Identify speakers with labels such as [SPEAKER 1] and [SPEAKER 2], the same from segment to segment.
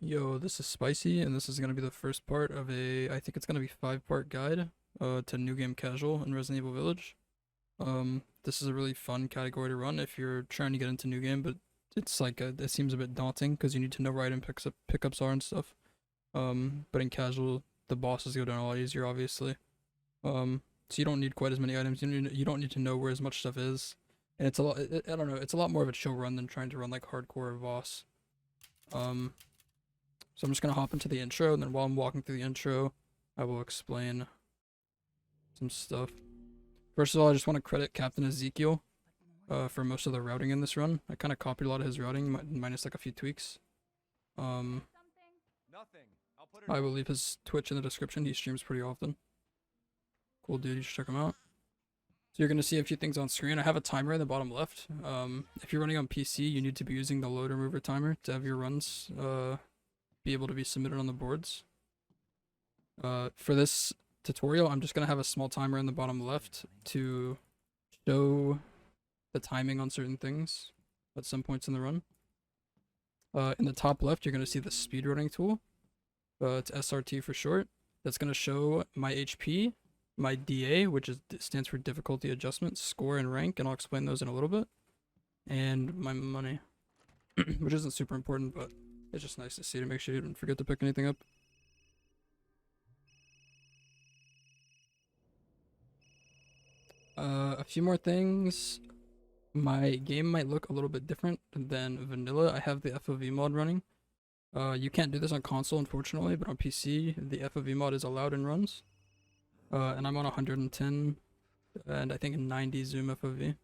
[SPEAKER 1] Yo, this is Spicy, and this is gonna be the first part of I think it's gonna be 5-part guide, to New Game Casual in Resident Evil Village. This is a really fun category to run if you're trying to get into New Game, but it's like it seems a bit daunting because you need to know where item pickups are and stuff. But in Casual, the bosses go down a lot easier, obviously. So you don't need quite as many items. You don't need to know where as much stuff is, and it's a lot. I don't know. It's a lot more of a chill run than trying to run like hardcore or boss. Um. So I'm just gonna hop into the intro, and then while I'm walking through the intro, I will explain some stuff. First of all, I just want to credit Captain Ezekiel for most of the routing in this run. I kind of copied a lot of his routing, minus like a few tweaks. Um, I will leave his Twitch in the description. He streams pretty often. Cool dude, you should check him out. So you're gonna see a few things on screen. I have a timer in the bottom left. If you're running on PC, you need to be using the load remover timer to have your runs be able to be submitted on the boards. For this tutorial, I'm just going to have a small timer in the bottom left to show the timing on certain things at some points in the run. In the top left, you're going to see the speedrunning tool. It's SRT for short. That's going to show my HP, my DA, which stands for difficulty adjustment, score, and rank, and I'll explain those in a little bit, and my money, which isn't super important, but it's just nice to see to make sure you don't forget to pick anything up. A few more things. My game might look a little bit different than vanilla. I have the FOV mod running. You can't do this on console, unfortunately, but on PC, the FOV mod is allowed in runs. And I'm on 110 and I think 90 zoom FOV.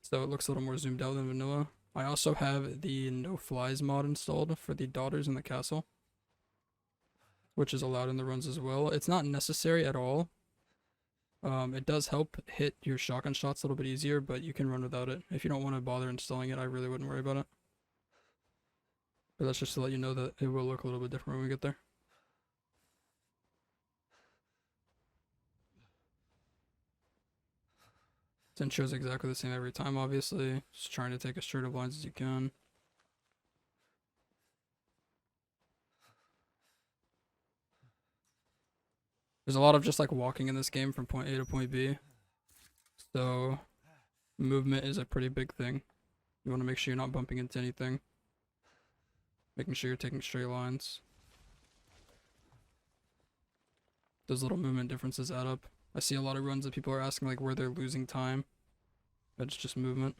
[SPEAKER 1] So it looks a little more zoomed out than vanilla. I also have the no flies mod installed for the daughters in the castle, which is allowed in the runs as well. It's not necessary at all. It does help hit your shotgun shots a little bit easier, but you can run without it. If you don't want to bother installing it, I really wouldn't worry about it. But that's just to let you know that it will look a little bit different when we get there. This intro is exactly the same every time, obviously. Just trying to take as straight of lines as you can. There's a lot of just like walking in this game from point A to point B. So movement is a pretty big thing. You want to make sure you're not bumping into anything. Making sure you're taking straight lines. Those little movement differences add up. I see a lot of runs that people are asking like where they're losing time. But it's just movement.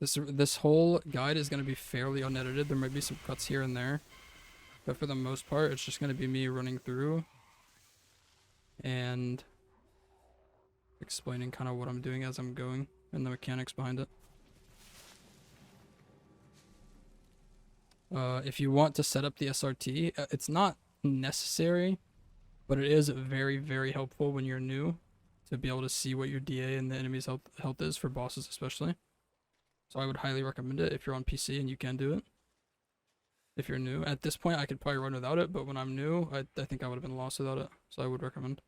[SPEAKER 1] This whole guide is going to be fairly unedited. There might be some cuts here and there, but for the most part, it's just going to be me running through and explaining kind of what I'm doing as I'm going and the mechanics behind it. If you want to set up the SRT, it's not necessary, but it is very, very helpful when you're new to be able to see what your DA and the enemy's health is for bosses especially. So I would highly recommend it if you're on PC and you can do it. If you're new. At this point, I could probably run without it, but when I'm new, I think I would have been lost without it. So I would recommend.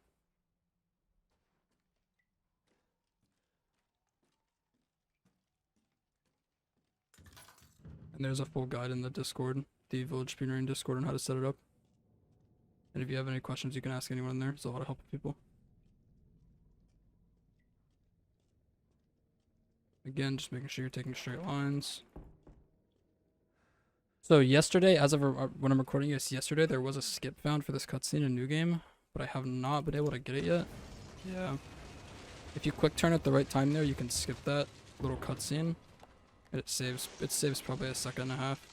[SPEAKER 1] And there's a full guide in the Discord, the Village Speedrunning Discord, on how to set it up. And if you have any questions, you can ask anyone in there. There's a lot of helpful people. Again, just making sure you're taking straight lines. So yesterday, as of when I'm recording this yesterday, there was a skip found for this cutscene in New Game, but I have not been able to get it yet. Yeah. If you quick turn at the right time there, you can skip that little cutscene. And it saves probably a second and a half.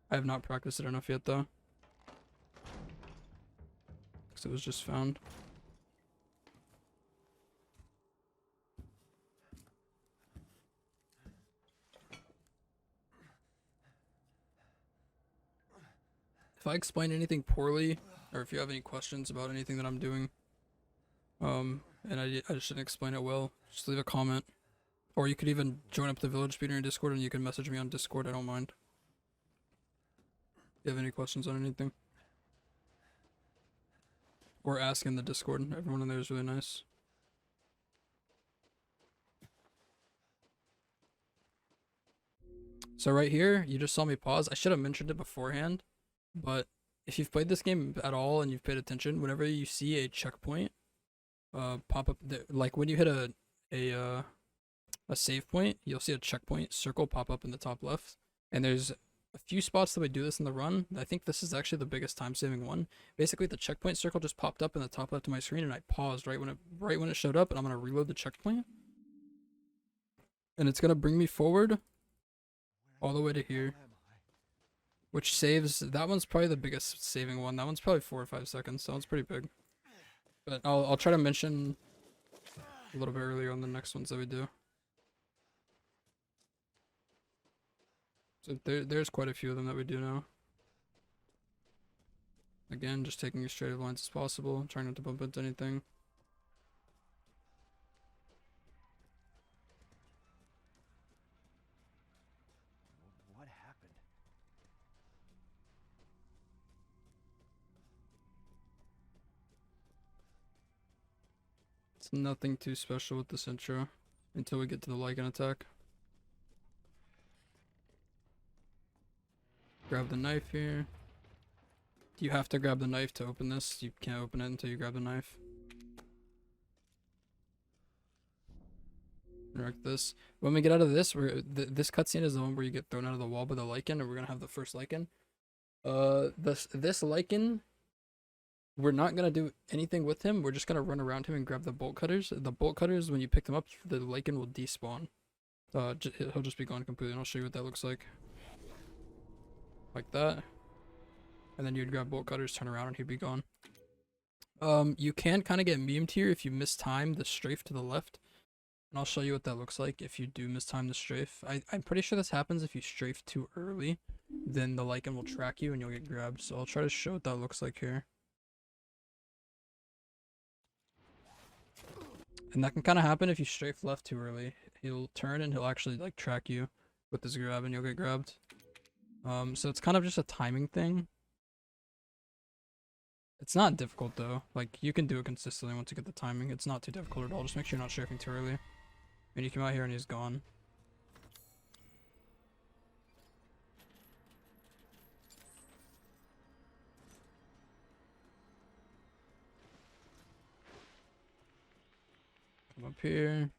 [SPEAKER 1] I have not practiced it enough yet though. Because it was just found. If I explain anything poorly, or if you have any questions about anything that I'm doing, and I just didn't explain it well, just leave a comment. Or you could even join up the Village Speedrunning Discord and you can message me on Discord, I don't mind. If you have any questions on anything. Or ask in the Discord, everyone in there is really nice. So right here, you just saw me pause. I should have mentioned it beforehand, but if you've played this game at all and you've paid attention, whenever you see a checkpoint pop up, like when you hit a save point, you'll see a checkpoint circle pop up in the top left. And there's a few spots that we do this in the run. I think this is actually the biggest time saving one. Basically, the checkpoint circle just popped up in the top left of my screen, and I paused right when it showed up, and I'm gonna reload the checkpoint, and it's gonna bring me forward all the way to here, which saves. That one's probably the biggest saving one. That one's probably 4 or 5 seconds. So it's pretty big. But I'll try to mention a little bit earlier on the next ones that we do. So there's quite a few of them that we do now. Again, just taking as straight of lines as possible, trying not to bump into anything.
[SPEAKER 2] What happened?
[SPEAKER 1] It's nothing too special with this intro until we get to the Lycan Attack. Grab the knife here. You have to grab the knife to open this. You can't open it until you grab the knife. Direct this. When we get out of this, this cutscene is the one where you get thrown out of the wall by the Lycan, and we're gonna have the first Lycan. This Lycan, we're not gonna do anything with him. We're just gonna run around him and grab the bolt cutters. The bolt cutters, when you pick them up, the Lycan will despawn. He'll just be gone completely, and I'll show you what that looks like. Like that. And then you'd grab bolt cutters, turn around, and he'd be gone. You can kind of get memed here if you mistime the strafe to the left. And I'll show you what that looks like if you do mistime the strafe. I'm pretty sure this happens if you strafe too early. Then the Lycan will track you and you'll get grabbed. So I'll try to show what that looks like here. And that can kind of happen if you strafe left too early. He'll turn and he'll actually like track you with this grab and you'll get grabbed. So it's kind of just a timing thing. It's not difficult though. Like you can do it consistently once you get the timing. It's not too difficult at all. Just make sure you're not strafing too early. And you come out here and he's gone. Come up here.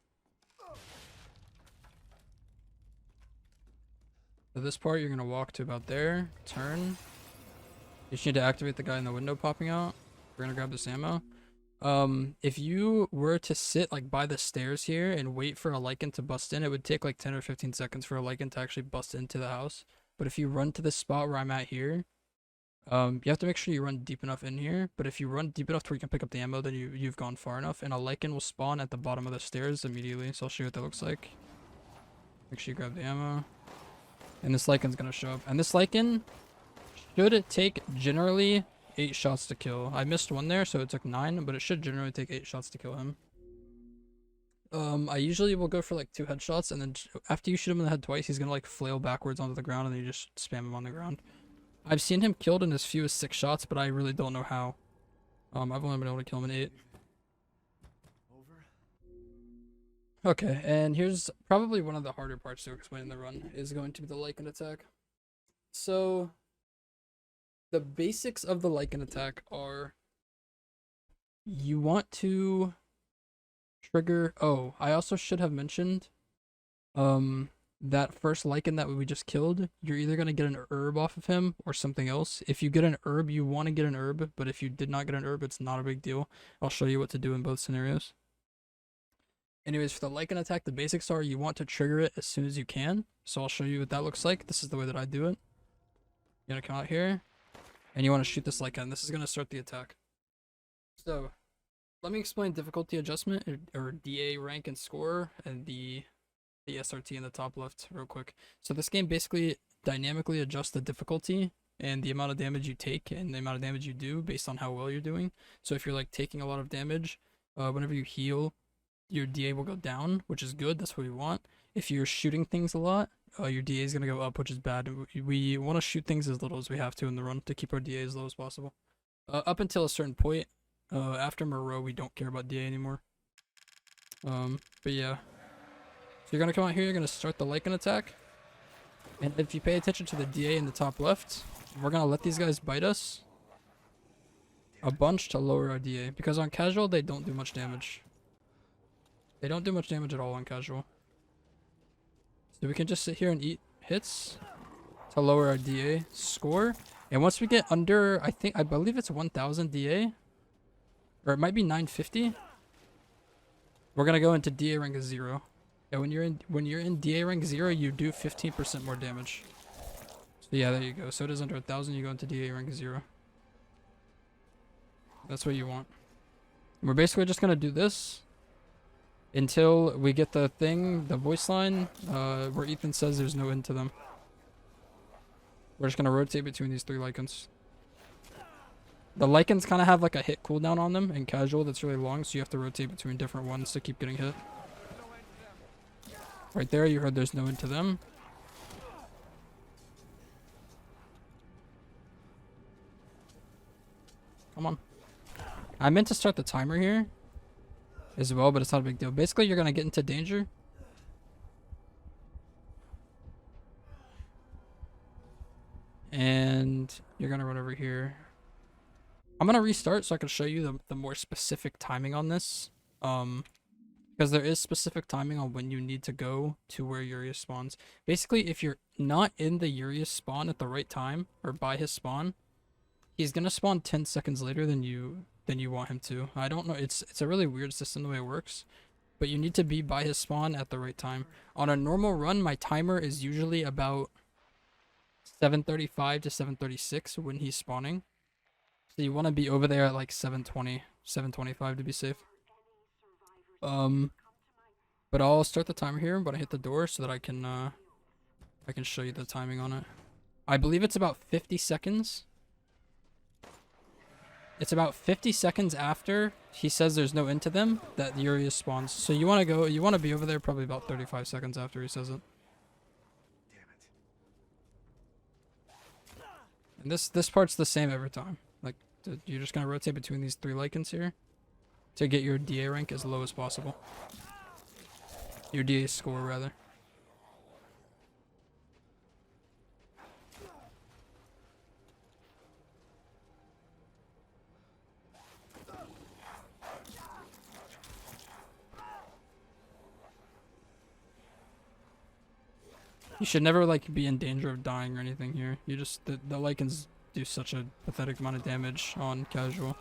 [SPEAKER 1] So this part you're gonna walk to about there, turn. You just need to activate the guy in the window popping out. We're gonna grab this ammo. If you were to sit like by the stairs here and wait for a Lycan to bust in, it would take like 10 or 15 seconds for a Lycan to actually bust into the house. But if you run to the spot where I'm at here, you have to make sure you run deep enough in here. But if you run deep enough to where you can pick up the ammo, then you've gone far enough, and a Lycan will spawn at the bottom of the stairs immediately. So I'll show you what that looks like. Make sure you grab the ammo. And this Lycan's gonna show up. And this Lycan should take generally 8 shots to kill. I missed one there, so it took 9, but it should generally take 8 shots to kill him. I usually will go for like 2 headshots, and then after you shoot him in the head twice, he's gonna like flail backwards onto the ground, and then you just spam him on the ground. I've seen him killed in as few as 6 shots, but I really don't know how. I've only been able to kill him in 8. Okay, and here's probably one of the harder parts to explain in the run, is going to be the Lycan Attack. So the basics of the Lycan Attack are you want to trigger. Oh, I also should have mentioned that first Lycan that we just killed, you're either going to get an herb off of him or something else. If you get an herb, you want to get an herb, but if you did not get an herb, it's not a big deal. I'll show you what to do in both scenarios. Anyways, for the Lycan Attack, the basics are you want to trigger it as soon as you can. So I'll show you what that looks like. This is the way that I do it. You're going to come out here, and you want to shoot this Lycan. This is going to start the attack. So, let me explain difficulty adjustment, or DA rank and score, and the SRT in the top left real quick. So this game basically dynamically adjusts the difficulty and the amount of damage you take and the amount of damage you do based on how well you're doing. So if you're like taking a lot of damage, whenever you heal, your DA will go down, which is good. That's what we want. If you're shooting things a lot, your DA is going to go up, which is bad. We want to shoot things as little as we have to in the run to keep our DA as low as possible. Up until a certain point, after Moreau, we don't care about DA anymore. But yeah. So you're going to come out here, you're going to start the Lycan Attack. And if you pay attention to the DA in the top left, we're gonna let these guys bite us a bunch to lower our DA, because on casual they don't do much damage. They don't do much damage at all on casual. So we can just sit here and eat hits to lower our DA score. And once we get under, I believe it's 1000 DA, or it might be 950, we're gonna go into DA rank 0. And when you're in DA rank 0, you do 15% more damage. So yeah, there you go. So it is under 1000, you go into DA rank 0. That's what you want. And we're basically just gonna do this until we get the thing, the voice line, where Ethan says there's no end to them. We're just gonna rotate between these 3 Lycans. The Lycans kind of have like a hit cooldown on them in casual that's really long, so you have to rotate between different ones to keep getting hit. Right there, you heard there's no end to them. Come on. I meant to start the timer here as well, but it's not a big deal. Basically, you're going to get into danger. And you're going to run over here. I'm going to restart so I can show you the more specific timing on this. Because there is specific timing on when you need to go to where Urias spawns. Basically, if you're not in the Urias spawn at the right time, or by his spawn, he's going to spawn 10 seconds later than you want him to. I don't know, it's a really weird system the way it works, but you need to be by his spawn at the right time. On a normal run, my timer is usually about 7:35 to 7:36 when he's spawning. So you want to be over there at like 7:20, 7:25 to be safe. But I'll start the timer here when I hit the door so that I can show you the timing on it. I believe it's about 50 seconds. It's about 50 seconds after he says there's no end to them that Urias spawns. So you want to be over there probably about 35 seconds after he says it. And this part's the same every time. Like, you're just gonna rotate between these 3 Lycans here to get your DA rank as low as possible. Your DA score, rather. You should never like be in danger of dying or anything here. You just the Lycans do such a pathetic amount of damage on casual.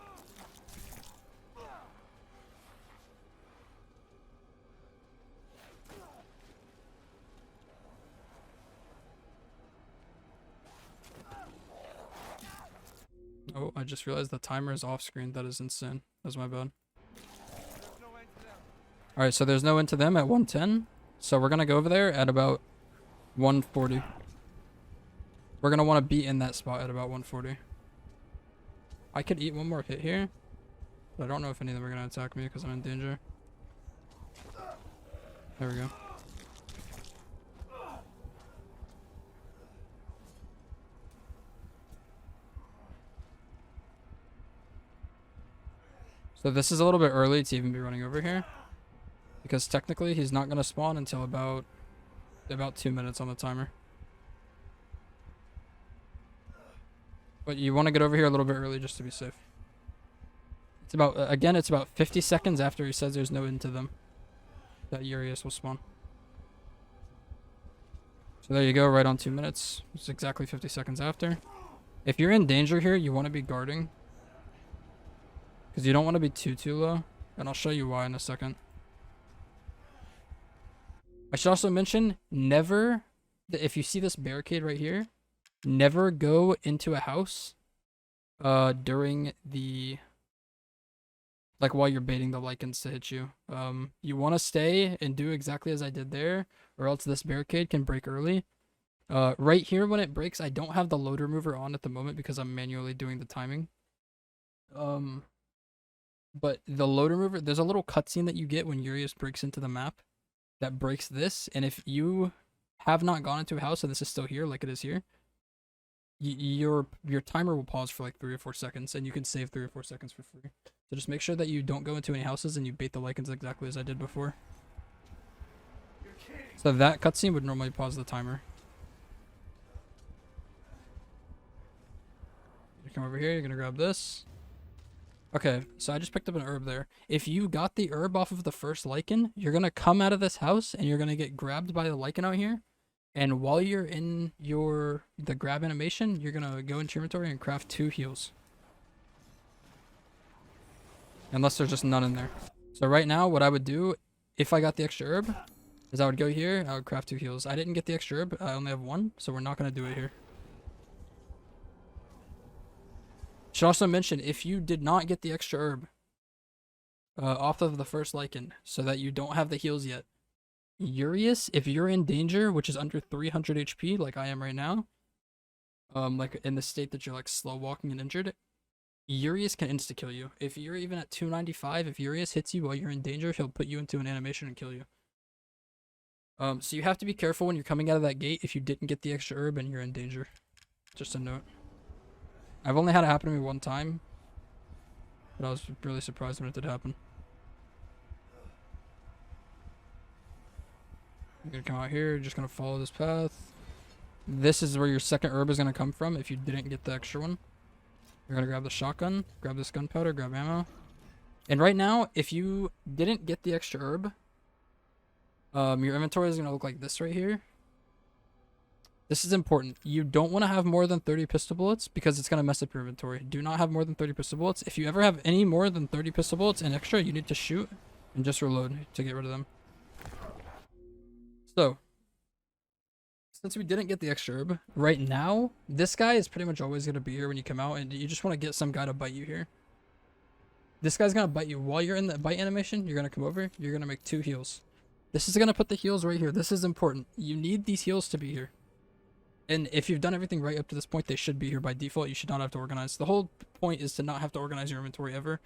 [SPEAKER 1] Oh, I just realized the timer is off screen. That is insane. That's my bad. Alright, so there's no end to them at 110. So we're gonna go over there at about 140. We're gonna want to be in that spot at about 140. I could eat one more hit here, but I don't know if any of them are gonna attack me because I'm in danger. There we go. So this is a little bit early to even be running over here, because technically he's not gonna spawn until about 2 minutes on the timer. But you want to get over here a little bit early just to be safe. It's about, again, it's about 50 seconds after he says there's no end to them that Urias will spawn. So there you go, right on 2 minutes. It's exactly 50 seconds after. If you're in danger here, you want to be guarding, because you don't want to be too low. And I'll show you why in a second. I should also mention, never, if you see this barricade right here, never go into a house during the, like, while you're baiting the Lycans to hit you. You want to stay and do exactly as I did there, or else this barricade can break early. Right here when it breaks, I don't have the load remover on at the moment because I'm manually doing the timing. But the load remover, there's a little cutscene that you get when Urias breaks into the map that breaks this, and if you have not gone into a house and this is still here like it is here, your timer will pause for like 3 or 4 seconds, and you can save 3 or 4 seconds for free. So just make sure that you don't go into any houses and you bait the Lycans exactly as I did before. So that cutscene would normally pause the timer. come over here. You're gonna grab this. Okay, so I just picked up an herb there. If you got the herb off of the first Lycan, you're gonna come out of this house and you're gonna get grabbed by the Lycan out here. And while you're in the grab animation, you're gonna go into your inventory and craft 2 heals. Unless there's just none in there. So right now, what I would do, if I got the extra herb, is I would go here, I would craft 2 heals. I didn't get the extra herb, I only have 1, so we're not gonna do it here. Should also mention, if you did not get the extra herb off of the first Lycan, so that you don't have the heals yet, Urius, if you're in danger, which is under 300 HP, like I am right now, like in the state that you're like slow walking and injured, Urius can insta-kill you. If you're even at 295, if Urius hits you while you're in danger, he'll put you into an animation and kill you. So you have to be careful when you're coming out of that gate if you didn't get the extra herb and you're in danger. Just a note. I've only had it happen to me 1 time, but I was really surprised when it did happen. You're gonna come out here, you're just gonna follow this path. This is where your second herb is gonna come from if you didn't get the extra one. You're gonna grab the shotgun, grab this gunpowder, grab ammo. And right now, if you didn't get the extra herb, your inventory is gonna look like this right here. This is important. You don't want to have more than 30 pistol bullets because it's going to mess up your inventory. Do not have more than 30 pistol bullets. If you ever have any more than 30 pistol bullets and extra, you need to shoot and just reload to get rid of them. So, since we didn't get the extra herb, right now, this guy is pretty much always going to be here when you come out, and you just want to get some guy to bite you here. This guy's going to bite you. While you're in the bite animation, you're going to come over, you're going to make 2 heals. This is going to put the heals right here. This is important. You need these heals to be here. And if you've done everything right up to this point, they should be here by default. You should not have to organize. The whole point is to not have to organize your inventory ever,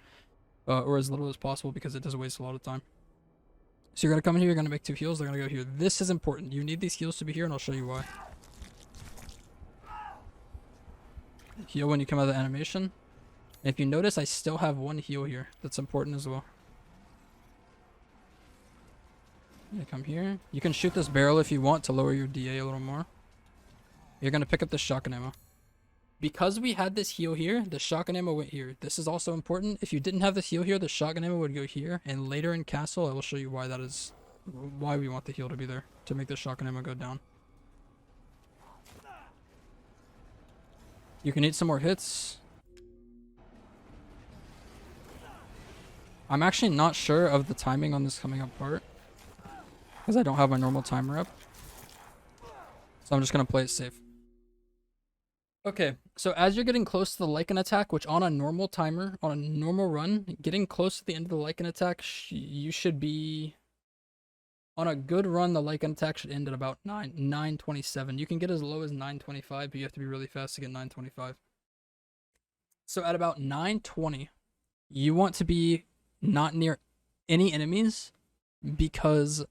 [SPEAKER 1] or as little as possible, because it does waste a lot of time. So you're going to come in here, you're going to make 2 heals, they're going to go here. This is important. You need these heals to be here, and I'll show you why. Heal when you come out of the animation. And if you notice, I still have 1 heal here. That's important as well. You come here. You can shoot this barrel if you want to lower your DA a little more. You're going to pick up the shotgun ammo. Because we had this heal here, the shotgun ammo went here. This is also important. If you didn't have this heal here, the shotgun ammo would go here. And later in Castle, I will show you why that is, why we want the heal to be there, to make the shotgun ammo go down. You can eat some more hits. I'm actually not sure of the timing on this coming up part, because I don't have my normal timer up. So I'm just going to play it safe. Okay, so as you're getting close to the Lycan attack, which on a normal timer, on a normal run, getting close to the end of the Lycan attack, you should be... On a good run, the Lycan attack should end at about 9:27. You can get as low as 9:25, but you have to be really fast to get 9:25. So at about 9:20, you want to be not near any enemies, because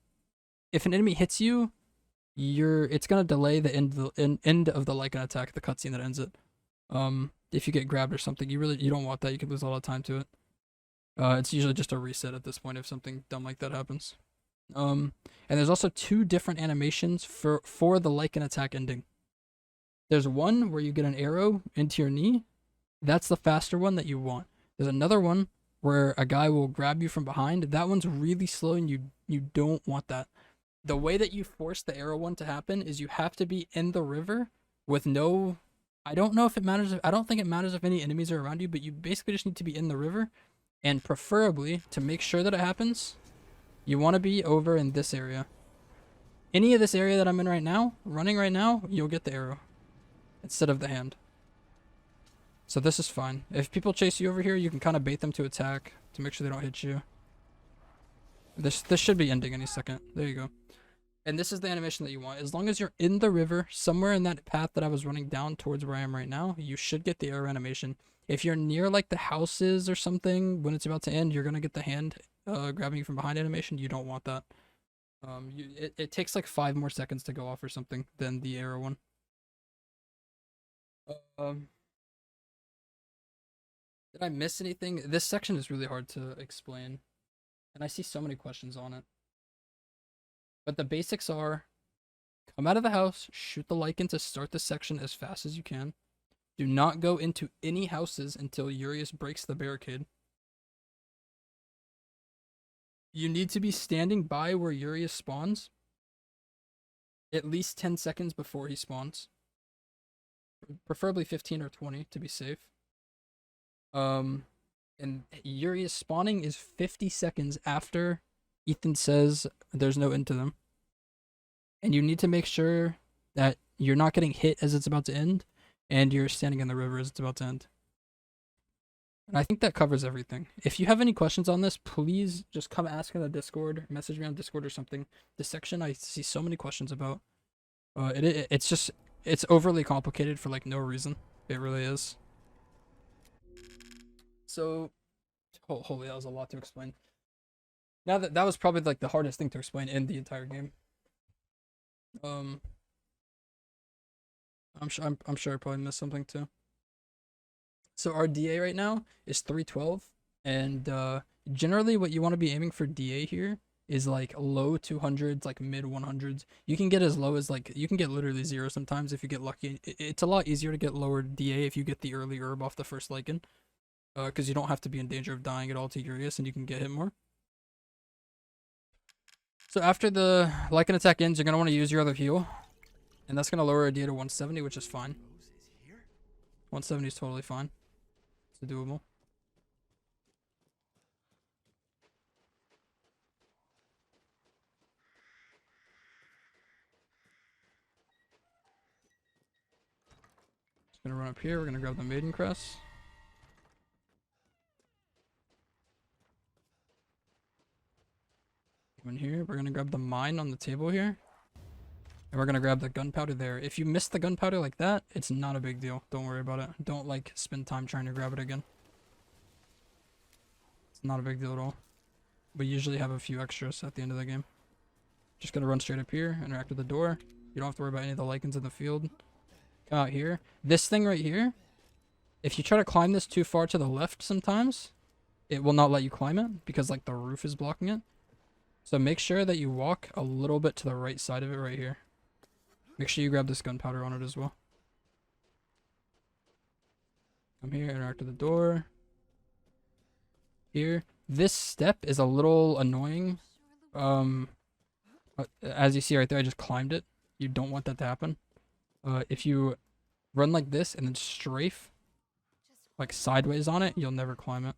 [SPEAKER 1] if an enemy hits you, it's gonna delay the end of the Lycan attack, the cutscene that ends it. If you get grabbed or something, you don't want that. You could lose a lot of time to it. It's usually just a reset at this point if something dumb like that happens. And there's also 2 different animations for the Lycan attack ending. There's one where you get an arrow into your knee. That's the faster one that you want. There's another one where a guy will grab you from behind. That one's really slow, and you don't want that. The way that you force the arrow one to happen is you have to be in the river with no... I don't know if it matters. I don't think it matters if any enemies are around you, but you basically just need to be in the river. And preferably, to make sure that it happens, you want to be over in this area. Any of this area that I'm in right now, running right now, you'll get the arrow instead of the hand. So this is fine. If people chase you over here, you can kind of bait them to attack to make sure they don't hit you. This should be ending any second. There you go. And this is the animation that you want. As long as you're in the river, somewhere in that path that I was running down towards where I am right now, you should get the arrow animation. If you're near like the houses or something, when it's about to end, you're going to get the hand grabbing you from behind animation. You don't want that. It takes like 5 more seconds to go off or something than the arrow one. Did I miss anything? This section is really hard to explain, and I see so many questions on it. But the basics are, come out of the house, shoot the Lycan to start the section as fast as you can. Do not go into any houses until Urias breaks the barricade. You need to be standing by where Urias spawns at least 10 seconds before he spawns. Preferably 15 or 20 to be safe. And Urias spawning is 50 seconds after Ethan says there's no end to them. And you need to make sure that you're not getting hit as it's about to end, and you're standing in the river as it's about to end. And I think that covers everything. If you have any questions on this, please just come ask in the Discord, message me on Discord or something. This section I see so many questions about. It's overly complicated for like no reason. It really is. So, holy, that was a lot to explain. Now that was probably like the hardest thing to explain in the entire game. I'm sure I probably missed something too. So our DA right now is 312, and generally what you want to be aiming for DA here is like low 200s, like mid 100s. You can get as low as like, you can get literally 0 sometimes if you get lucky. It's a lot easier to get lower DA if you get the early herb off the first Lycan, because you don't have to be in danger of dying at all to Urias, and you can get hit more. So after the Lycan Attack ends, you're going to want to use your other heal, and that's going to lower a DA to 170, which is fine. 170 is totally fine. It's doable. Just gonna run up here. We're gonna grab the Maiden Crest. Come in here. We're gonna grab the mine on the table here. And we're gonna grab the gunpowder there. If you miss the gunpowder like that, it's not a big deal. Don't worry about it. Don't like spend time trying to grab it again. It's not a big deal at all. We usually have a few extras at the end of the game. Just gonna run straight up here, interact with the door. You don't have to worry about any of the Lycans in the field. Come out here. This thing right here, if you try to climb this too far to the left sometimes, it will not let you climb it because like the roof is blocking it. So make sure that you walk a little bit to the right side of it right here. Make sure you grab this gunpowder on it as well. Come here, interact with the door. Here. This step is a little annoying. As you see right there, I just climbed it. You don't want that to happen. If you run like this and then strafe like sideways on it, you'll never climb it.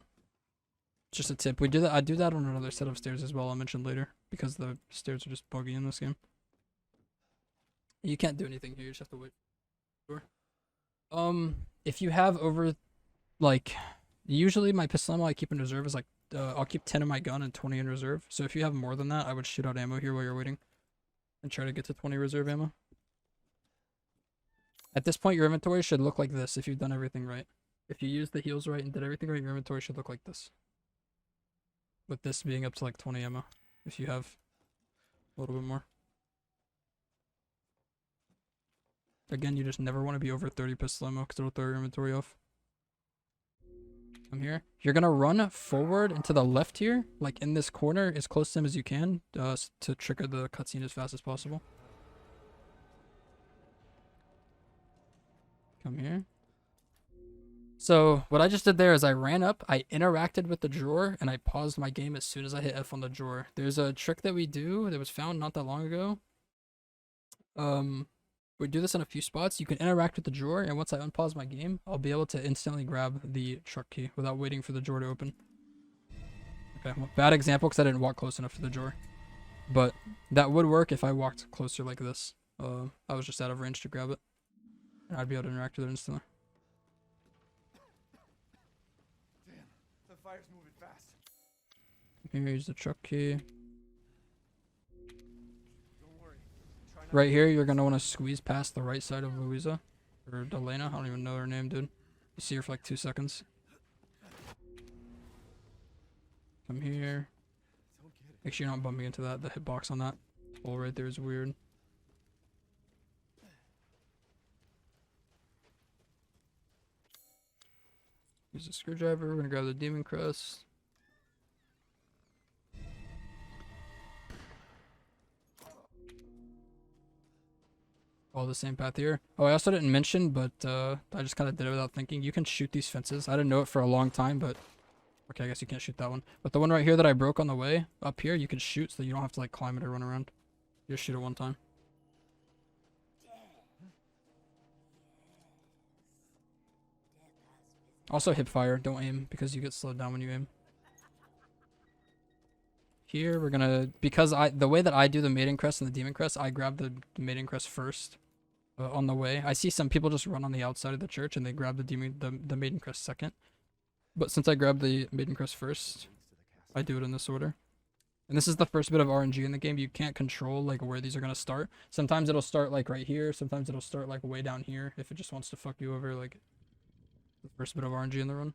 [SPEAKER 1] Just a tip. We do that. I do that on another set of stairs as well. I'll mention later because the stairs are just buggy in this game. You can't do anything here. You just have to wait. Sure. If you have over, like, usually my pistol ammo I keep in reserve is like, I'll keep 10 in my gun and 20 in reserve. So if you have more than that, I would shoot out ammo here while you're waiting, and try to get to 20 reserve ammo. At this point, your inventory should look like this if you've done everything right. If you used the heals right and did everything right, your inventory should look like this. With this being up to like 20 ammo, if you have a little bit more. Again, you just never want to be over 30 pistol ammo because it'll throw your inventory off. Come here. You're going to run forward and to the left here, like in this corner, as close to him as you can, to trigger the cutscene as fast as possible. Come here. So what I just did there is I ran up, I interacted with the drawer, and I paused my game as soon as I hit F on the drawer. There's a trick that we do that was found not that long ago. We do this in a few spots. You can interact with the drawer, and once I unpause my game, I'll be able to instantly grab the truck key without waiting for the drawer to open. Okay, well, bad example because I didn't walk close enough to the drawer. But that would work if I walked closer like this. I was just out of range to grab it. And I'd be able to interact with it instantly.
[SPEAKER 2] Damn, the fire's moving fast.
[SPEAKER 1] Here's the truck key.
[SPEAKER 2] Don't worry. Try not
[SPEAKER 1] Right here, you're going to want to squeeze past the right side of Luisa. Or Delena. I don't even know her name, dude. You see her for like 2 seconds. Come here.
[SPEAKER 2] Don't get it.
[SPEAKER 1] Make sure you're not bumping into that. The hitbox on that hole right there is weird. Use a screwdriver. We're going to grab the demon crest. All the same path here. Oh, I also didn't mention, but I just kind of did it without thinking. You can shoot these fences. I didn't know it for a long time, but okay, I guess you can't shoot that one. But the one right here that I broke on the way up here, you can shoot, so you don't have to like climb it or run around. You just shoot it one time. Also hip fire. Don't aim because you get slowed down when you aim. Here we're gonna, because the way that I do the maiden crest and the demon crest, I grab the maiden crest first. On the way, I see some people just run on the outside of the church and they grab the maiden crest second. But since I grabbed the maiden crest first, I do it in this order. And this is the first bit of RNG in the game. You can't control like where these are gonna start. Sometimes it'll start like right here. Sometimes it'll start like way down here if it just wants to fuck you over. Like the first bit of RNG in the run.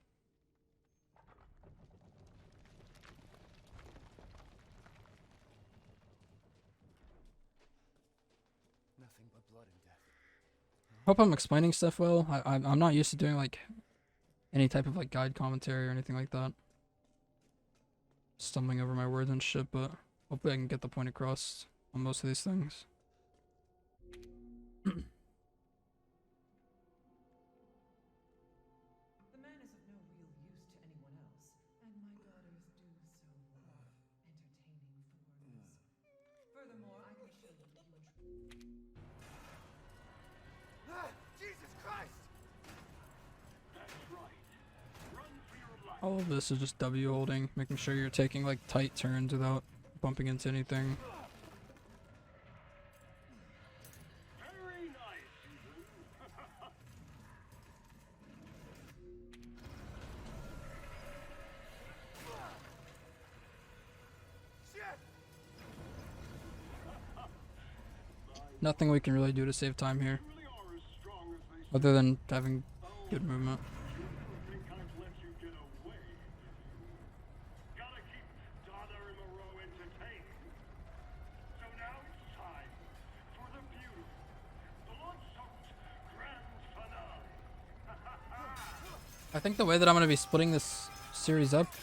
[SPEAKER 2] Nothing but blood and death.
[SPEAKER 1] Hope I'm explaining stuff well. I'm not used to doing like any type of like guide commentary or anything like that. Stumbling over my words and shit, but hopefully I can get the point across on most of these things.
[SPEAKER 3] The man is of no real use to anyone else, and my daughters do so love entertaining foreigners. Furthermore, I can assure you that you
[SPEAKER 2] Ah, Jesus Christ!
[SPEAKER 1] All of this is just W holding, making sure you're taking like tight turns without bumping into anything.
[SPEAKER 4] Very nice, Susan.
[SPEAKER 2] Shit!
[SPEAKER 1] Nothing we can really do to save time here,
[SPEAKER 4] Really are as strong as they say.
[SPEAKER 1] other than having good movement.
[SPEAKER 4] You think I've let you get away? Gotta keep Donna and Moreau entertained. So now it's time for the beautiful, blood-soaked grand finale.
[SPEAKER 1] I think the way that I'm going to be splitting this series up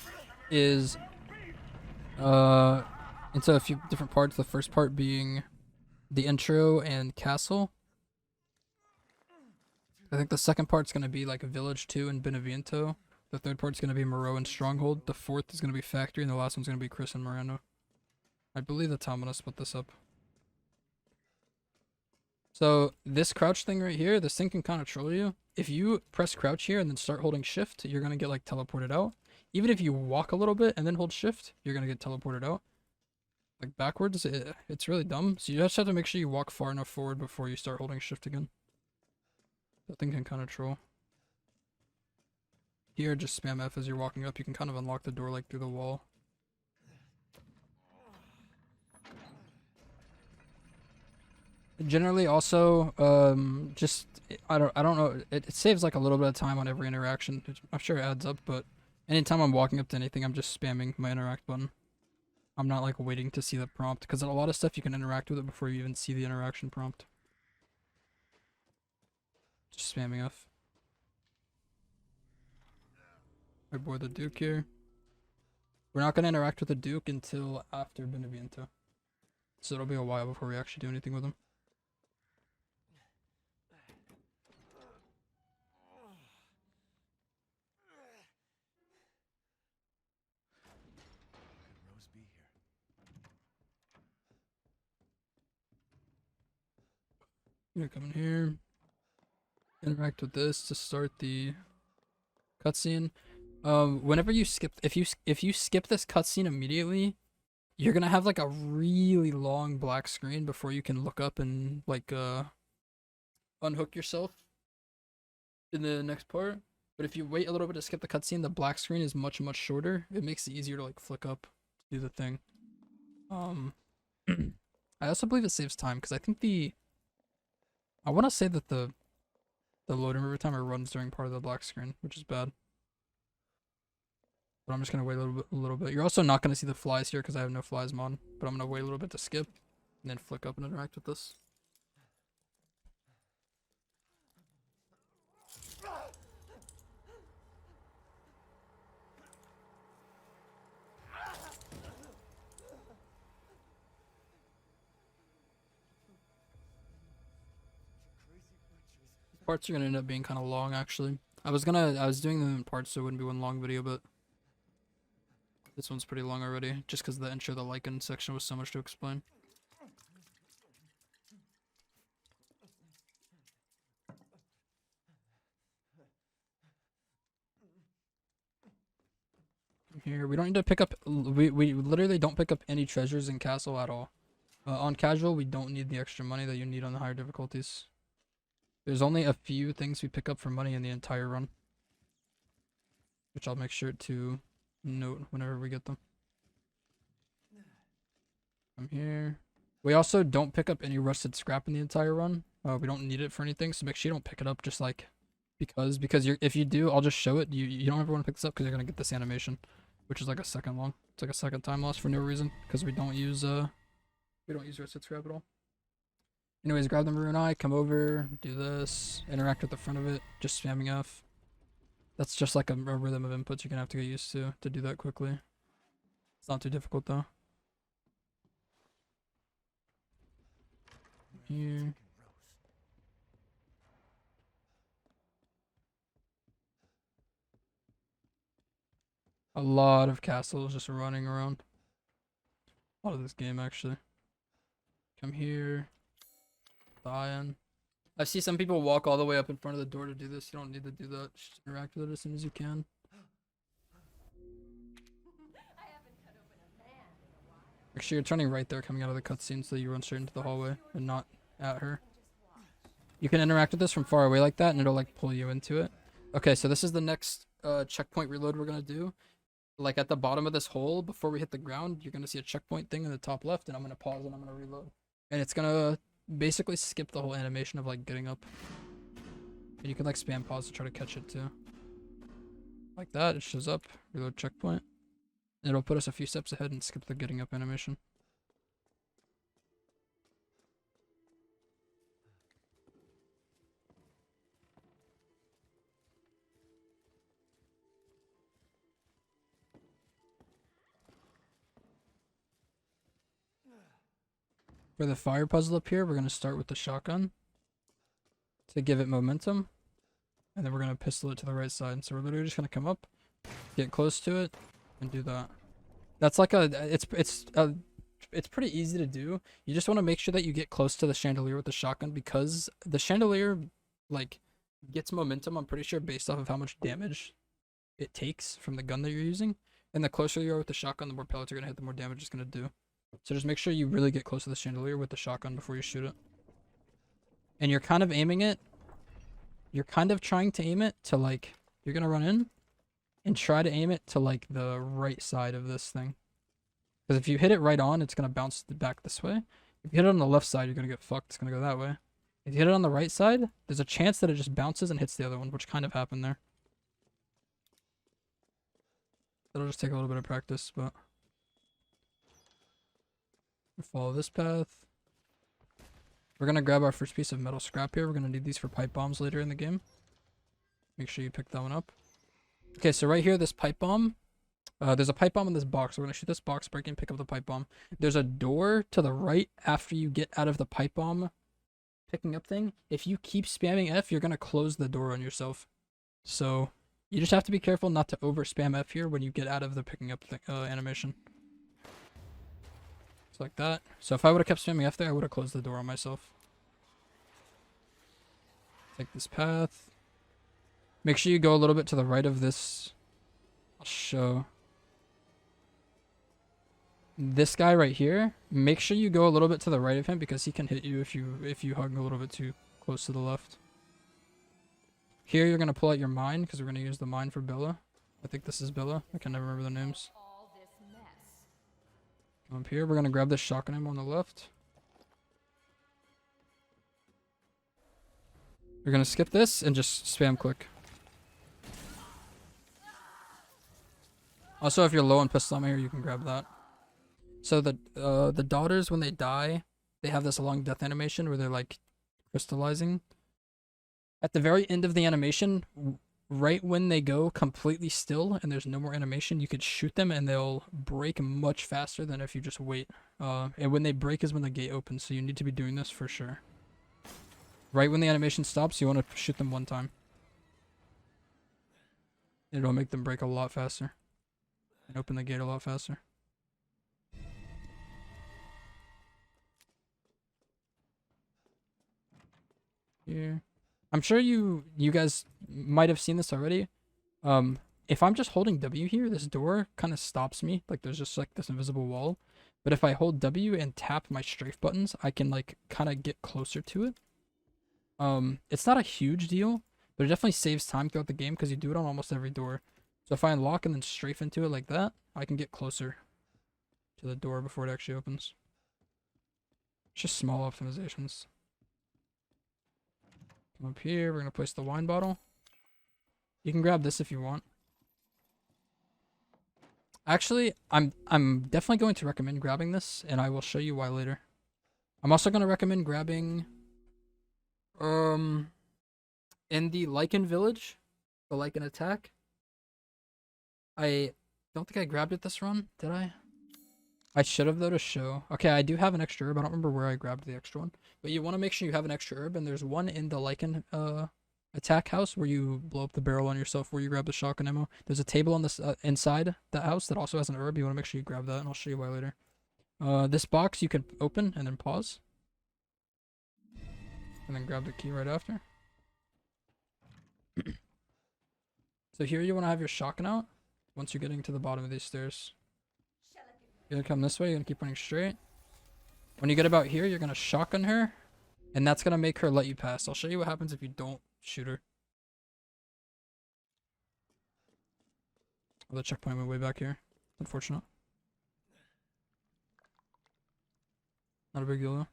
[SPEAKER 1] is into a few different parts. The first part being the intro and castle. I think the second part's going to be like Village 2 and Benevento. The third part's going to be Moreau and Stronghold. The fourth is going to be Factory, and the last one's going to be Chris and Miranda. I believe that's how I'm going to split this up. So this crouch thing right here, this thing can kind of troll you. If you press crouch here and then start holding shift, you're going to get like teleported out. Even if you walk a little bit and then hold shift, you're going to get teleported out. Like backwards, it's really dumb. So you just have to make sure you walk far enough forward before you start holding shift again. That thing can kind of troll. Here, just spam F as you're walking up. You can kind of unlock the door like through the wall. Generally, also, just I don't know. It saves like a little bit of time on every interaction. I'm sure it adds up, but anytime I'm walking up to anything, I'm just spamming my interact button. I'm not like waiting to see the prompt, because a lot of stuff you can interact with it before you even see the interaction prompt. Just spamming F. My boy the Duke here. We're not gonna interact with the Duke until after Benevento. So it'll be a while before we actually do anything with him.
[SPEAKER 2] Could Rose be here?
[SPEAKER 1] I'm gonna come in here. Interact with this to start the cutscene. Whenever you skip, if you skip this cutscene immediately, you're gonna have like a really long black screen before you can look up and like unhook yourself in the next part. But if you wait a little bit to skip the cutscene, the black screen is much shorter. It makes it easier to like flick up to do the thing. I also believe it saves time because I think I want to say that the loading river timer runs during part of the black screen, which is bad. But I'm just gonna wait a little bit. You're also not gonna see the flies here because I have no flies mod. But I'm gonna wait a little bit to skip, and then flick up and interact with this. Parts are gonna end up being kind of long, actually. I was doing them in parts so it wouldn't be one long video, but this one's pretty long already, just because the intro, the Lycan section was so much to explain. Here, we don't need to pick up, we literally don't pick up any treasures in castle at all. On casual, we don't need the extra money that you need on the higher difficulties. There's only a few things we pick up for money in the entire run, which I'll make sure to note whenever we get them. I'm here. We also don't pick up any rusted scrap in the entire run. We don't need it for anything, so make sure you don't pick it up just like because if you do, I'll just show it. You don't ever want to pick this up because you're gonna get this animation, which is like a second long. It's like a second time loss for no reason because we don't use rusted scrap at all. Anyways, grab the maroon eye, come over, do this, interact with the front of it, just spamming F. That's just like a rhythm of inputs you're gonna have to get used to do that quickly. It's not too difficult though. Here. A lot of castles just running around. A lot of this game actually. Come here. The iron. I see some people walk all the way up in front of the door to do this. You don't need to do that. Just interact with it as soon as you can. Make sure you're turning right there coming out of the cutscene so you run straight into the hallway and not at her. You can interact with this from far away like that and it'll like pull you into it. Okay, so this is the next checkpoint reload we're gonna do. Like at the bottom of this hole, before we hit the ground, you're gonna see a checkpoint thing in the top left, and I'm gonna pause and I'm gonna reload. And it's gonna basically skip the whole animation of like getting up. And you can like spam pause to try to catch it too. Like that, it shows up, reload checkpoint. And it'll put us a few steps ahead and skip the getting up animation. For the fire puzzle up here, we're going to start with the shotgun to give it momentum. And then we're going to pistol it to the right side. So we're literally just going to come up, get close to it, and do that. That's like it's pretty easy to do. You just want to make sure that you get close to the chandelier with the shotgun because the chandelier like gets momentum, I'm pretty sure, based off of how much damage it takes from the gun that you're using. And the closer you are with the shotgun, the more pellets you're going to hit, the more damage it's going to do. So just make sure you really get close to the chandelier with the shotgun before you shoot it. And you're kind of aiming it. You're kind of trying to aim it to like, you're going to run in and try to aim it to like the right side of this thing. Because if you hit it right on, it's going to bounce back this way. If you hit it on the left side, you're going to get fucked. It's going to go that way. If you hit it on the right side, there's a chance that it just bounces and hits the other one, which kind of happened there. That'll just take a little bit of practice, but follow this path. We're going to grab our first piece of metal scrap here. We're going to need these for pipe bombs later in the game. Make sure you pick that one up. Okay, so right here, this pipe bomb. There's a pipe bomb in this box. We're going to shoot this box, break and pick up the pipe bomb. There's a door to the right after you get out of the pipe bomb picking up thing. If you keep spamming F, you're going to close the door on yourself. So you just have to be careful not to over spam F here when you get out of the picking up animation. Just like that. So if I would have kept spamming F there, I would have closed the door on myself. Take this path. Make sure you go a little bit to the right of this. I'll show. This guy right here. Make sure you go a little bit to the right of him because he can hit you if you hug a little bit too close to the left. Here you're gonna pull out your mine because we're gonna use the mine for Bella. I think this is Bella. I can never remember the names. Up here, we're gonna grab this shotgun ammo on the left. We're gonna skip this and just spam click. Also, if you're low on pistol ammo here, you can grab that. So the daughters, when they die, they have this long death animation where they're like crystallizing. At the very end of the animation, right when they go completely still and there's no more animation, you could shoot them and they'll break much faster than if you just wait. And when they break is when the gate opens, so you need to be doing this for sure. right when the animation stops, you want to shoot them one time. It'll make them break a lot faster. And open the gate a lot faster. Here. I'm sure you guys might have seen this already. If I'm just holding W here, this door kind of stops me. Like there's just like this invisible wall. But if I hold W and tap my strafe buttons, I can like kind of get closer to it. It's not a huge deal, but it definitely saves time throughout the game because you do it on almost every door. So if I unlock and then strafe into it like that, I can get closer to the door before it actually opens. It's just small optimizations. Come up here, we're gonna place the wine bottle. You can grab this if you want. Actually, I'm definitely going to recommend grabbing this, and I will show you why later. I'm also gonna recommend grabbing in the Lycan village, the Lycan Attack. I don't think I grabbed it this run, did I? I should have though to show. Okay, I do have an extra herb. I don't remember where I grabbed the extra one. But you want to make sure you have an extra herb, and there's one in the Lycan attack house where you blow up the barrel on yourself where you grab the shotgun ammo. There's a table on this inside that house that also has an herb. You want to make sure you grab that, and I'll show you why later. This box you can open and then pause. And then grab the key right after. So here you want to have your shotgun out once you're getting to the bottom of these stairs. You're gonna come this way, you're gonna keep running straight. When you get about here, you're gonna shotgun her, and that's gonna make her let you pass. I'll show you what happens if you don't shoot her. Oh, the checkpoint went way back here. Unfortunate. Not a big deal though.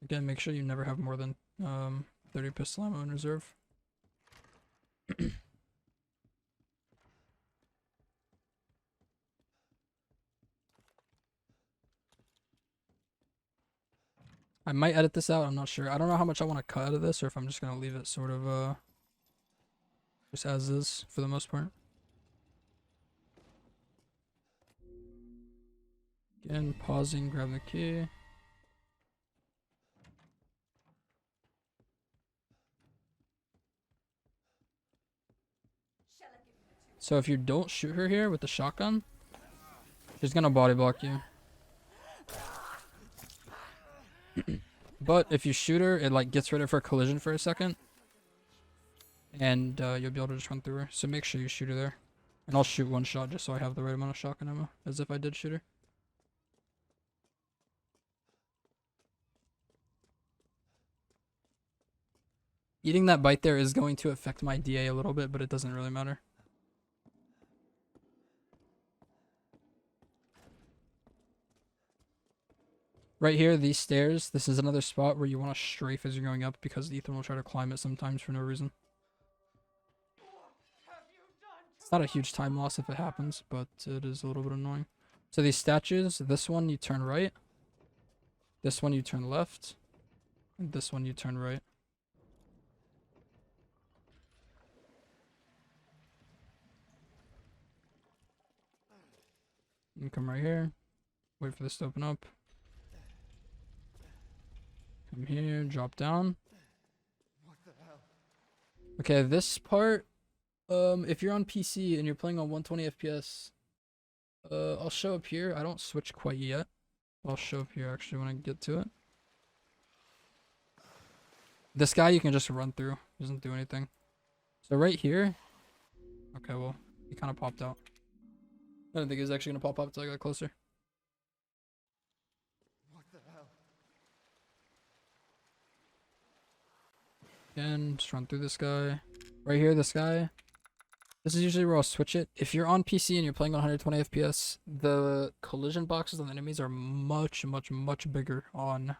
[SPEAKER 1] Again, make sure you never have more than 30 pistol ammo in reserve. I might edit this out, I'm not sure. I don't know how much I want to cut out of this, or if I'm just going to leave it sort of just as is for the most part. Again, pausing, grab the key. So if you don't shoot her here with the shotgun, she's going to body block you. But if you shoot her, it like gets rid of her collision for a second, and you'll be able to just run through her. So make sure you shoot her there, and I'll shoot one shot just so I have the right amount of shotgun ammo, as if I did shoot her. Eating that bite there is going to affect my DA a little bit, but it doesn't really matter. Right here, these stairs, this is another spot where you want to strafe as you're going up because Ethan will try to climb it sometimes for no reason. It's not a huge time loss if it happens, but it is a little bit annoying. So these statues, this one you turn right, this one you turn left, and this one you turn right. And come right here, wait for this to open up. Come here, drop down.
[SPEAKER 2] What the hell?
[SPEAKER 1] Okay, this part, if you're on PC and you're playing on 120 FPS, I'll show up here. I don't switch quite yet. I'll show up here actually when I get to it. This guy you can just run through. Doesn't do anything. So right here. Okay, well, he kind of popped out. I didn't think he was actually going to pop up until I got closer.
[SPEAKER 2] What the hell?
[SPEAKER 1] Again, just run through this guy. Right here, this guy. This is usually where I'll switch it. If you're on PC and you're playing on 120 FPS, the collision boxes on the enemies are much, much, much bigger on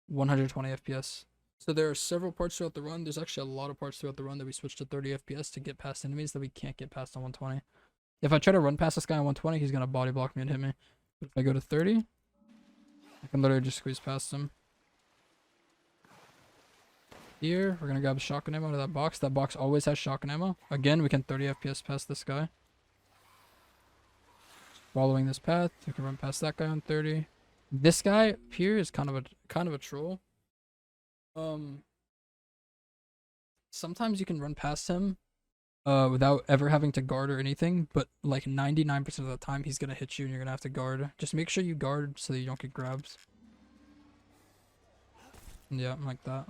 [SPEAKER 1] 120 FPS. So there are several parts throughout the run. There's actually a lot of parts throughout the run that we switch to 30 FPS to get past enemies that we can't get past on 120. If I try to run past this guy on 120, he's going to body block me and hit me. But if I go to 30, I can literally just squeeze past him. Here, we're going to grab shotgun ammo out of that box. That box always has shotgun ammo. Again, we can 30 FPS past this guy. Following this path, we can run past that guy on 30. This guy up here is kind of a troll. Sometimes you can run past him without ever having to guard or anything, but like 99% of the time he's gonna hit you and you're gonna have to guard. Just make sure you guard so that you don't get grabbed. Yeah, like that.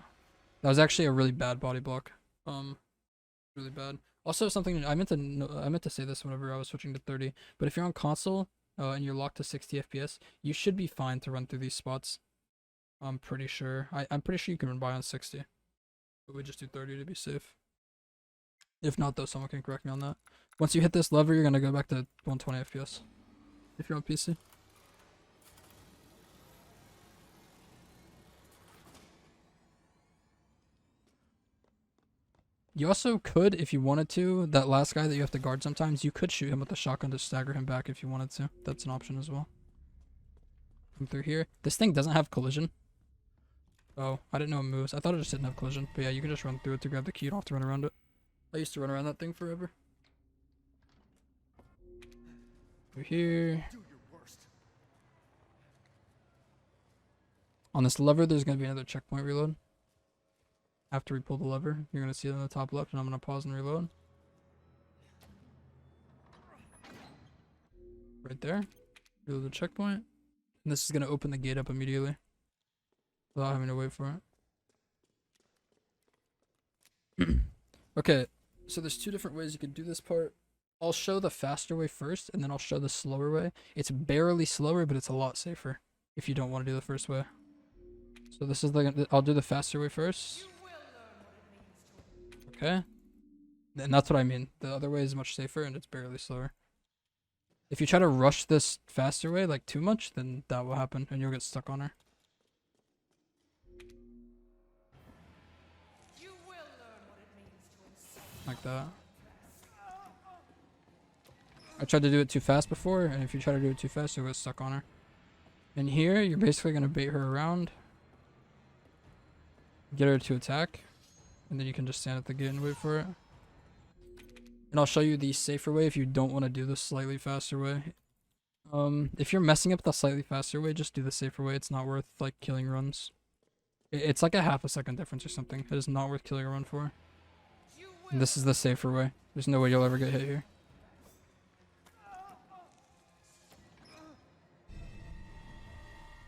[SPEAKER 1] That was actually a really bad body block. Really bad. Also, something I meant to say this whenever I was switching to 30, but if you're on console and you're locked to 60 FPS, you should be fine to run through these spots. I'm pretty sure. I'm pretty sure you can run by on 60, but we just do 30 to be safe. If not, though, someone can correct me on that. Once you hit this lever, you're gonna go back to 120 FPS if you're on PC. You also could, if you wanted to, that last guy that you have to guard sometimes, you could shoot him with the shotgun to stagger him back if you wanted to. That's an option as well. Come through here. This thing doesn't have collision. Oh, I didn't know it moves. I thought it just didn't have collision. But yeah, you can just run through it to grab the key. You don't have to run around it. I used to run around that thing forever. Through here.
[SPEAKER 2] Do your worst.
[SPEAKER 1] On this lever, there's going to be another checkpoint reload. After we pull the lever, you're going to see it on the top left, and I'm going to pause and reload. Right there. Reload the checkpoint. And this is going to open the gate up immediately without having to wait for it. Okay, so there's two different ways you could do this part. I'll show the faster way first, and then I'll show the slower way. It's barely slower, but it's a lot safer if you don't want to do the first way. So this is I'll do the faster way first. Okay. And that's what I mean. The other way is much safer, and it's barely slower. If you try to rush this faster way, like too much, then that will happen, and you'll get stuck on her. Like that. I tried to do it too fast before, and if you try to do it too fast, you'll get stuck on her. And here, you're basically going to bait her around. Get her to attack. And then you can just stand at the gate and wait for it. And I'll show you the safer way if you don't want to do the slightly faster way. If you're messing up the slightly faster way, just do the safer way. It's not worth, like, killing runs. It's like a half a second difference or something. It is not worth killing a run for. And this is the safer way. There's no way you'll ever get hit here.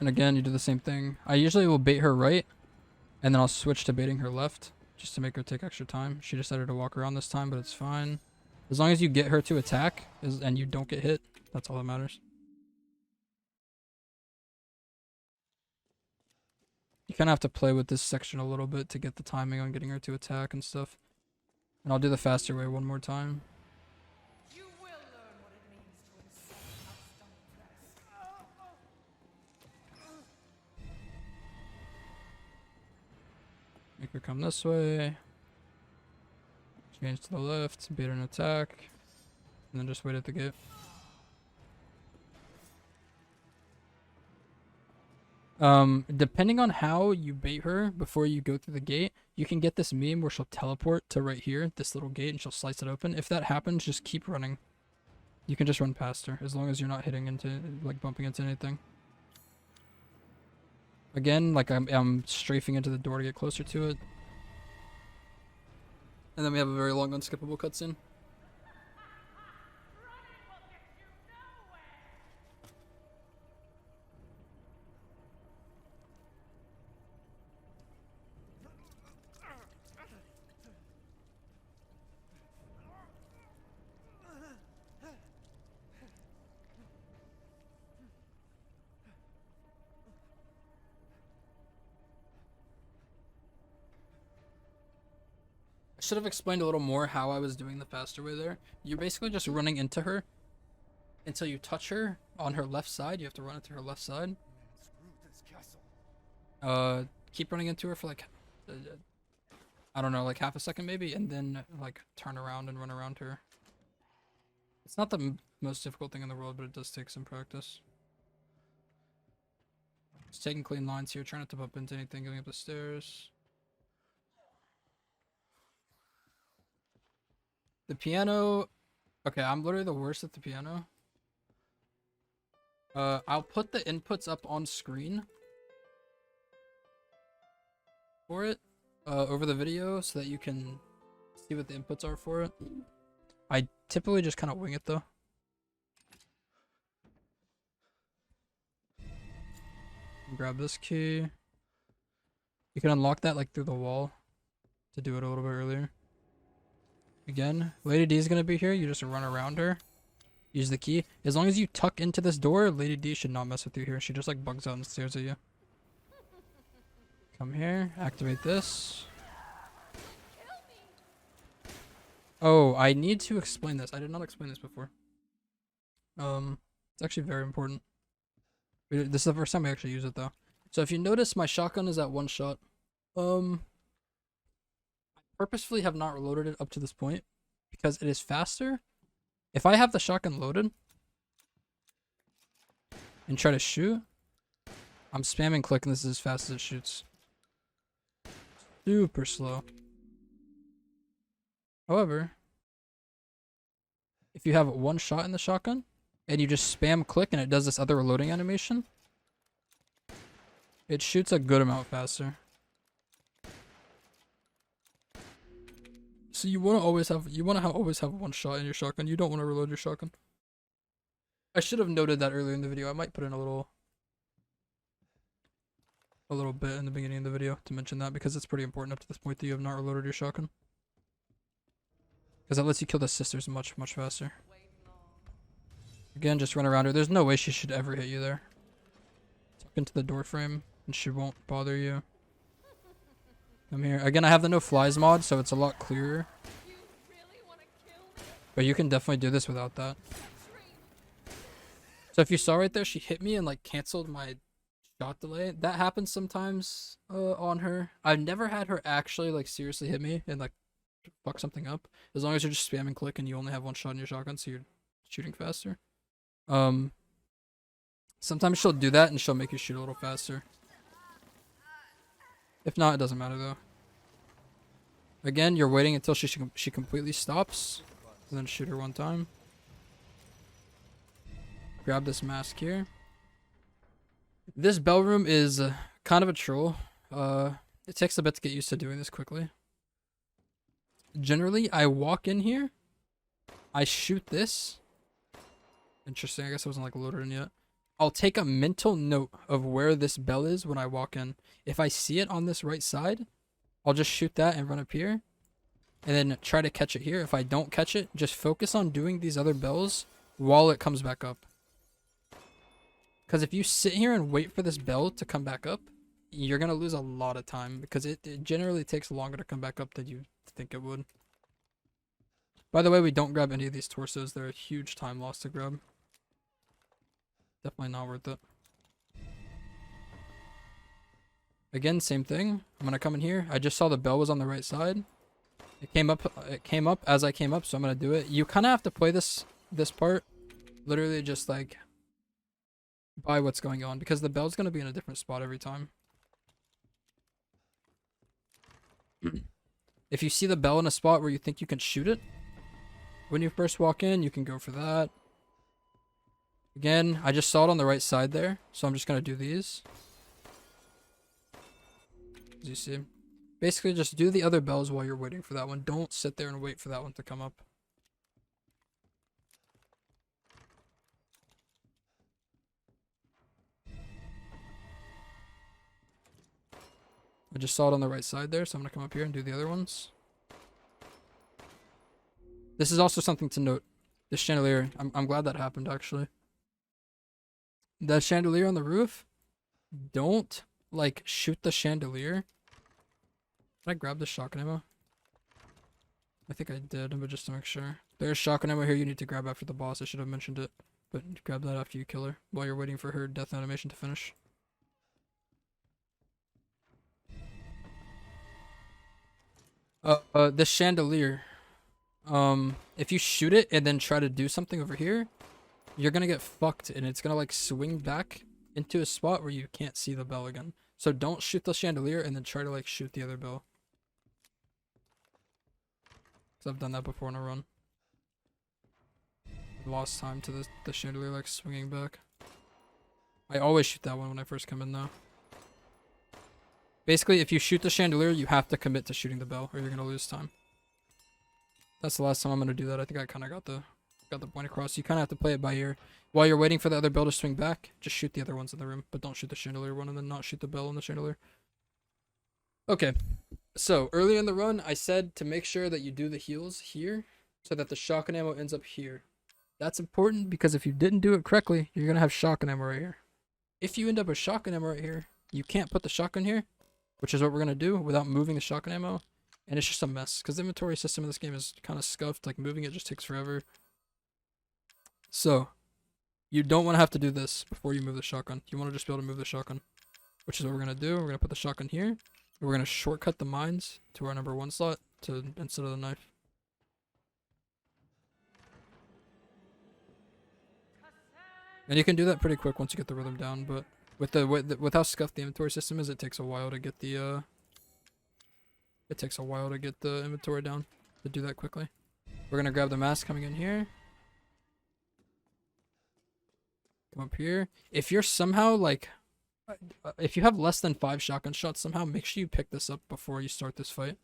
[SPEAKER 1] And again, you do the same thing. I usually will bait her right, and then I'll switch to baiting her left, just to make her take extra time. She decided to walk around this time, but it's fine. As long as you get her to attack, and you don't get hit, that's all that matters. You kind of have to play with this section a little bit to get the timing on getting her to attack and stuff. And I'll do the faster way one more time.
[SPEAKER 3] You will learn what it means to insult
[SPEAKER 1] Make her come this way. Change to the left, bait her an attack, and then just wait at the gate. Depending on how you bait her before you go through the gate, you can get this meme where she'll teleport to right here, this little gate, and she'll slice it open. If that happens, just keep running. You can just run past her, as long as you're not hitting into, like, bumping into anything. Again, like, I'm strafing into the door to get closer to it. And then we have a very long unskippable cutscene. Should have explained a little more how I was doing the faster way there. You're basically just running into her until you touch her on her left side. You have to run into her left side.
[SPEAKER 2] Screw this castle.
[SPEAKER 1] Keep running into her for like, I don't know, like half a second maybe, and then like turn around and run around her. It's not the most difficult thing in the world, but it does take some practice. Just taking clean lines here, trying not to bump into anything going up the stairs. The piano, okay, I'm literally the worst at the piano. I'll put the inputs up on screen for it, over the video so that you can see what the inputs are for it. I typically just kind of wing it though. Grab this key. You can unlock that like through the wall to do it a little bit earlier. Again, Lady D is going to be here. You just run around her. Use the key. As long as you tuck into this door, Lady D should not mess with you here. She just like bugs out and stares at you. Come here. Activate this. Oh, I need to explain this. I did not explain this before. It's actually very important. This is the first time I actually use it though. So if you notice, my shotgun is at one shot. I purposefully have not reloaded it up to this point because it is faster. If I have the shotgun loaded and try to shoot, I'm spamming click and this is as fast as it shoots. Super slow. However, if you have one shot in the shotgun and you just spam click and it does this other reloading animation, it shoots a good amount faster. So you want to always have one shot in your shotgun. You don't want to reload your shotgun. I should have noted that earlier in the video. I might put in a little bit in the beginning of the video to mention that because it's pretty important up to this point that you have not reloaded your shotgun. Because that lets you kill the sisters much, much faster. Again, just run around her. There's no way she should ever hit you there. Tuck into the door frame and she won't bother you. Come here. Again, I have the no flies mod, so it's a lot clearer. But you can definitely do this without that. So if you saw right there, she hit me and like canceled my shot delay. That happens sometimes on her. I've never had her actually like seriously hit me and like fuck something up. As long as you're just spamming click and you only have one shot in your shotgun, so you're shooting faster. Sometimes she'll do that and she'll make you shoot a little faster. If not, it doesn't matter though. Again, you're waiting until she completely stops, and then shoot her one time. Grab this mask here. This bell room is kind of a troll. It takes a bit to get used to doing this quickly. Generally, I walk in here, I shoot this. Interesting, I guess I wasn't like loaded in yet. I'll take a mental note of where this bell is when I walk in. If I see it on this right side, I'll just shoot that and run up here. And then try to catch it here. If I don't catch it, just focus on doing these other bells while it comes back up. Because if you sit here and wait for this bell to come back up, you're going to lose a lot of time. Because it generally takes longer to come back up than you think it would. By the way, we don't grab any of these torsos. They're a huge time loss to grab. Definitely not worth it. Again, same thing. I'm gonna come in here. I just saw the bell was on the right side. It came up as I came up, so I'm gonna do it. You kind of have to play this part literally just like by what's going on, because the bell's gonna be in a different spot every time. If you see the bell in a spot where you think you can shoot it when you first walk in, you can go for that. Again, I just saw it on the right side there, so I'm just gonna do these. As you see, basically just do the other bells while you're waiting for that one. Don't sit there and wait for that one to come up. I just saw it on the right side there, so I'm gonna come up here and do the other ones. This is also something to note. This chandelier, I'm glad that happened actually. That chandelier on the roof, don't like shoot the chandelier. Did I grab the shotgun ammo? I think I did, but just to make sure. There's shotgun ammo here you need to grab after the boss. I should have mentioned it, but grab that after you kill her while you're waiting for her death animation to finish. The chandelier. If you shoot it and then try to do something over here, you're gonna get fucked and it's gonna like swing back into a spot where you can't see the bell again. So don't shoot the chandelier and then try to like shoot the other bell. Cause I've done that before in a run. I've lost time to the chandelier like swinging back. I always shoot that one when I first come in though. Basically, if you shoot the chandelier, you have to commit to shooting the bell, or you're gonna lose time. That's the last time I'm gonna do that. I think I kind of got the point across. You kind of have to play it by ear. While you're waiting for the other bell to swing back, just shoot the other ones in the room, but don't shoot the chandelier one, and then not shoot the bell on the chandelier. Okay, so earlier in the run, I said to make sure that you do the heals here, so that the shotgun ammo ends up here. That's important because if you didn't do it correctly, you're gonna have shotgun ammo right here. If you end up with shotgun ammo right here, you can't put the shotgun here, which is what we're gonna do without moving the shotgun ammo, and it's just a mess because the inventory system in this game is kind of scuffed. Like moving it just takes forever. So you don't want to have to do this before you move the shotgun. You want to just be able to move the shotgun, which is what we're gonna do. We're gonna put the shotgun here, and we're gonna shortcut the mines to our number 1 slot instead of the knife. And you can do that pretty quick once you get the rhythm down, but with how scuffed the inventory system is, it takes a while to get the inventory down to do that quickly. We're gonna grab the mask coming in here. Come up here. If you're somehow like, if you have less than 5 shotgun shots somehow, make sure you pick this up before you start this fight.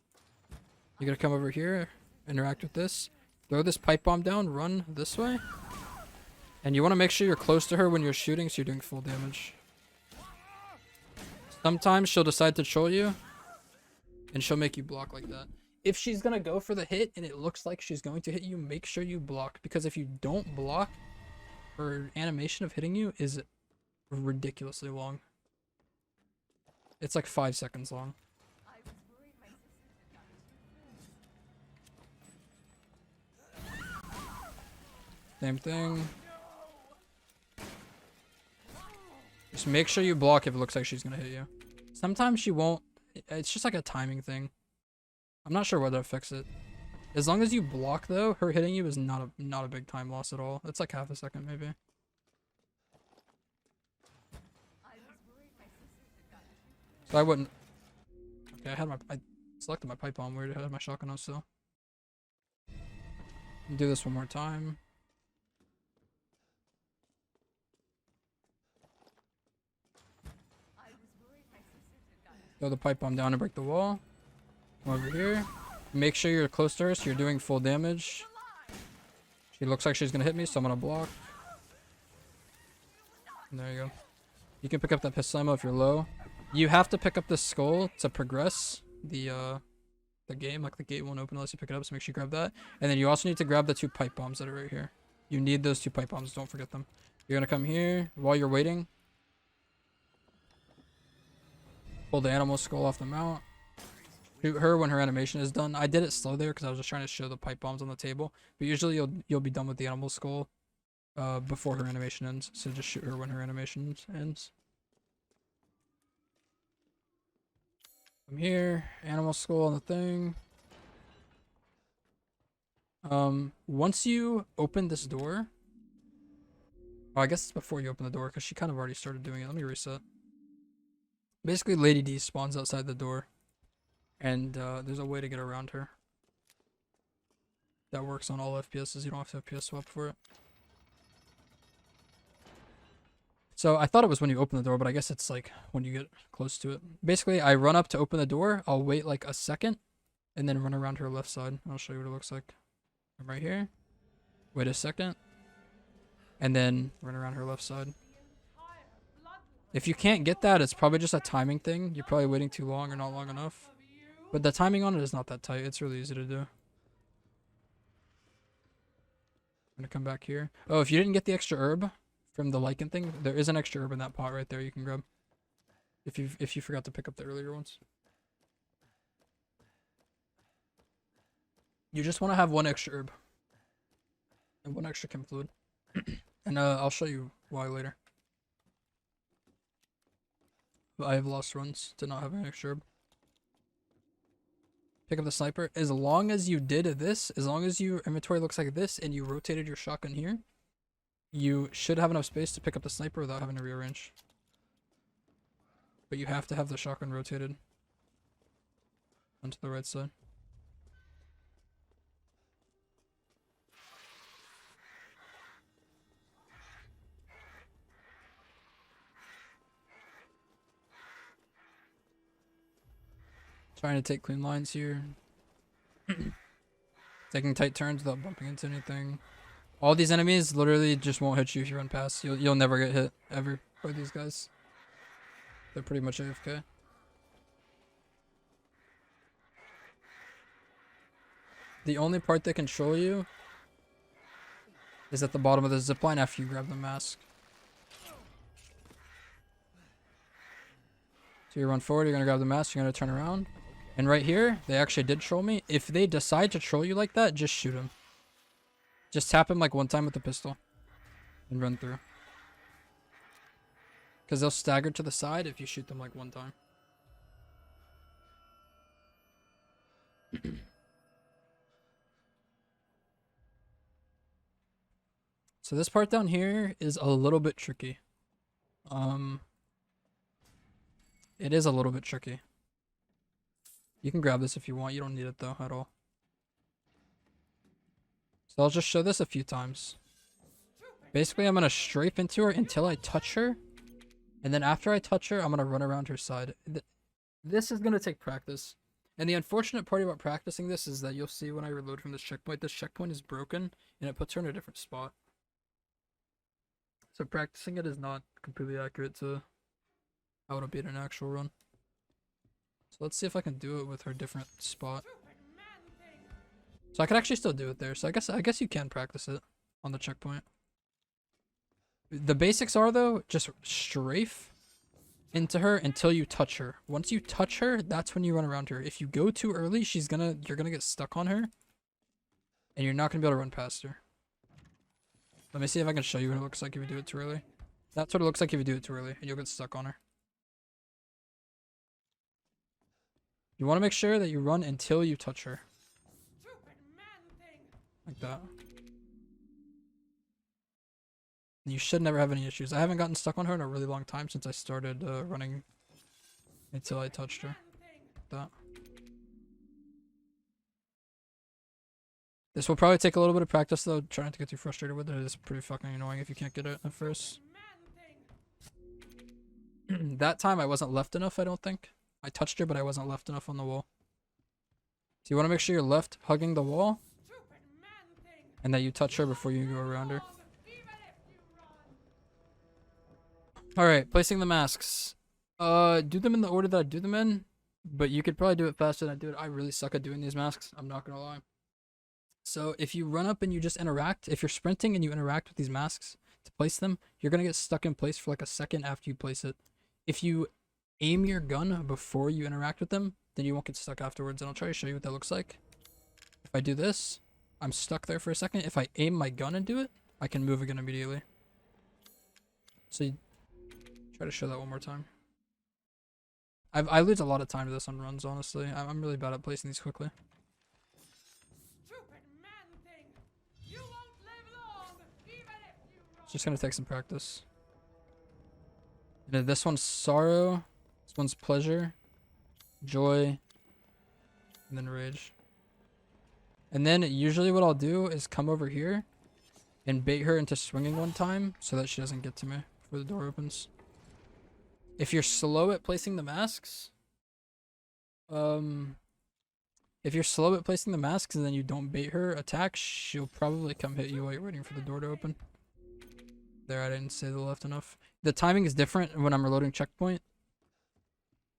[SPEAKER 1] You're gonna come over here, interact with this, throw this pipe bomb down, run this way. And you want to make sure you're close to her when you're shooting so you're doing full damage. Sometimes she'll decide to troll you, and she'll make you block like that. If she's going to go for the hit and it looks like she's going to hit you, make sure you block. Because if you don't block, her animation of hitting you is ridiculously long. It's like 5 seconds long. Same thing. Just make sure you block if it looks like she's gonna hit you. Sometimes she won't. It's just like a timing thing. I'm not sure whether to fix it. As long as you block though, her hitting you is not a big time loss at all. It's like half a second maybe. So I wouldn't. Okay, I selected my pipe bomb weird. I had my shotgun on still. Do this one more time. Throw the pipe bomb down and break the wall. Come over here. Make sure you're close to her so you're doing full damage. She looks like she's gonna hit me, so I'm gonna block. And there you go. You can pick up that pistol ammo if you're low. You have to pick up the skull to progress the game. Like the gate won't open unless you pick it up, so make sure you grab that. And then you also need to grab the 2 pipe bombs that are right here. You need those 2 pipe bombs, don't forget them. You're gonna come here while you're waiting. Pull the animal skull off the mount. Shoot her when her animation is done. I did it slow there because I was just trying to show the pipe bombs on the table. But usually you'll be done with the animal skull before her animation ends. So just shoot her when her animation ends. Come here, animal skull on the thing. Once you open this door, oh, I guess it's before you open the door because she kind of already started doing it. Let me reset. Basically, Lady D spawns outside the door, and there's a way to get around her. That works on all FPSs. You don't have to FPS swap for it. So I thought it was when you open the door, but I guess it's like when you get close to it. Basically, I run up to open the door. I'll wait like a second, and then run around her left side. I'll show you what it looks like. I'm right here. Wait a second, and then run around her left side. If you can't get that, it's probably just a timing thing. You're probably waiting too long or not long enough. But the timing on it is not that tight. It's really easy to do. I'm gonna come back here. Oh, if you didn't get the extra herb from the Lycan thing, there is an extra herb in that pot right there you can grab. If you forgot to pick up the earlier ones. You just want to have 1 extra herb. And 1 extra chem fluid. And I'll show you why later. I have lost runs to not have an extra herb. Pick up the sniper. As long as you did this, as long as your inventory looks like this and you rotated your shotgun here, you should have enough space to pick up the sniper without having to rearrange. But you have to have the shotgun rotated onto the right side. Trying to take clean lines here. Taking tight turns without bumping into anything. All these enemies literally just won't hit you if you run past. You'll never get hit ever by these guys. They're pretty much AFK. The only part that control you is at the bottom of the zipline after you grab the mask. So you run forward, you're gonna grab the mask, you're gonna turn around. And right here, they actually did troll me. If they decide to troll you like that, just shoot him. Just tap him like one time with the pistol. And run through. Because they'll stagger to the side if you shoot them like one time. So this part down here is a little bit tricky. It is a little bit tricky. You can grab this if you want. You don't need it though at all. So I'll just show this a few times. Basically, I'm going to strafe into her until I touch her. And then after I touch her, I'm going to run around her side. This is going to take practice. And the unfortunate part about practicing this is that you'll see when I reload from this checkpoint is broken and it puts her in a different spot. So practicing it is not completely accurate to how it'll be in an actual run. So let's see if I can do it with her different spot. So I could actually still do it there. So I guess you can practice it on the checkpoint. The basics are though, just strafe into her until you touch her. Once you touch her, that's when you run around her. If you go too early, you're gonna get stuck on her. And you're not gonna be able to run past her. Let me see if I can show you what it looks like if you do it too early. That's what it looks like if you do it too early, and you'll get stuck on her. You want to make sure that you run until you touch her. Like that. And you should never have any issues. I haven't gotten stuck on her in a really long time since I started running until I touched her. Like that. This will probably take a little bit of practice though. Try not to get too frustrated with it. It's pretty fucking annoying if you can't get it at first. That time I wasn't left enough, I don't think. I touched her, but I wasn't left enough on the wall. So you want to make sure you're left hugging the wall. And that you touch her before you go around her. Alright, placing the masks. Do them in the order that I do them in. But you could probably do it faster than I do it. I really suck at doing these masks. I'm not gonna lie. So if you run up and you just interact, if you're sprinting and you interact with these masks to place them, you're going to get stuck in place for like a second after you place it. If you aim your gun before you interact with them, then you won't get stuck afterwards. And I'll try to show you what that looks like. If I do this, I'm stuck there for a second. If I aim my gun and do it, I can move again immediately. So you try to show that one more time. I lose a lot of time to this on runs, honestly. I'm really bad at placing these quickly. It's just gonna take some practice. And then this one's sorrow. This one's pleasure, joy, and then rage. And then usually what I'll do is come over here and bait her into swinging one time so that she doesn't get to me before the door opens. If you're slow at placing the masks, and then you don't bait her attack, she'll probably come hit you while you're waiting for the door to open. There, I didn't say the left enough. The timing is different when I'm reloading checkpoint.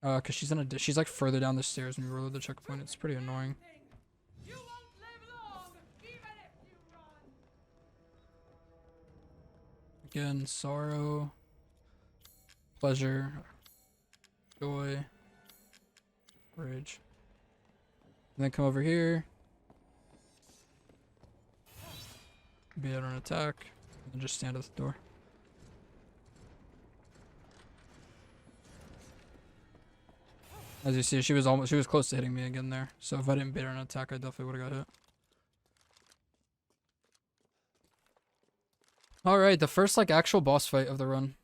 [SPEAKER 1] Cause she's like further down the stairs when you reload the checkpoint. It's pretty annoying. Again, sorrow, pleasure, joy, rage. And then come over here. Be out on attack. And just stand at the door. As you see, she was close to hitting me again there. So if I didn't bait her on attack, I definitely would have got hit. Alright, the first like actual boss fight of the run.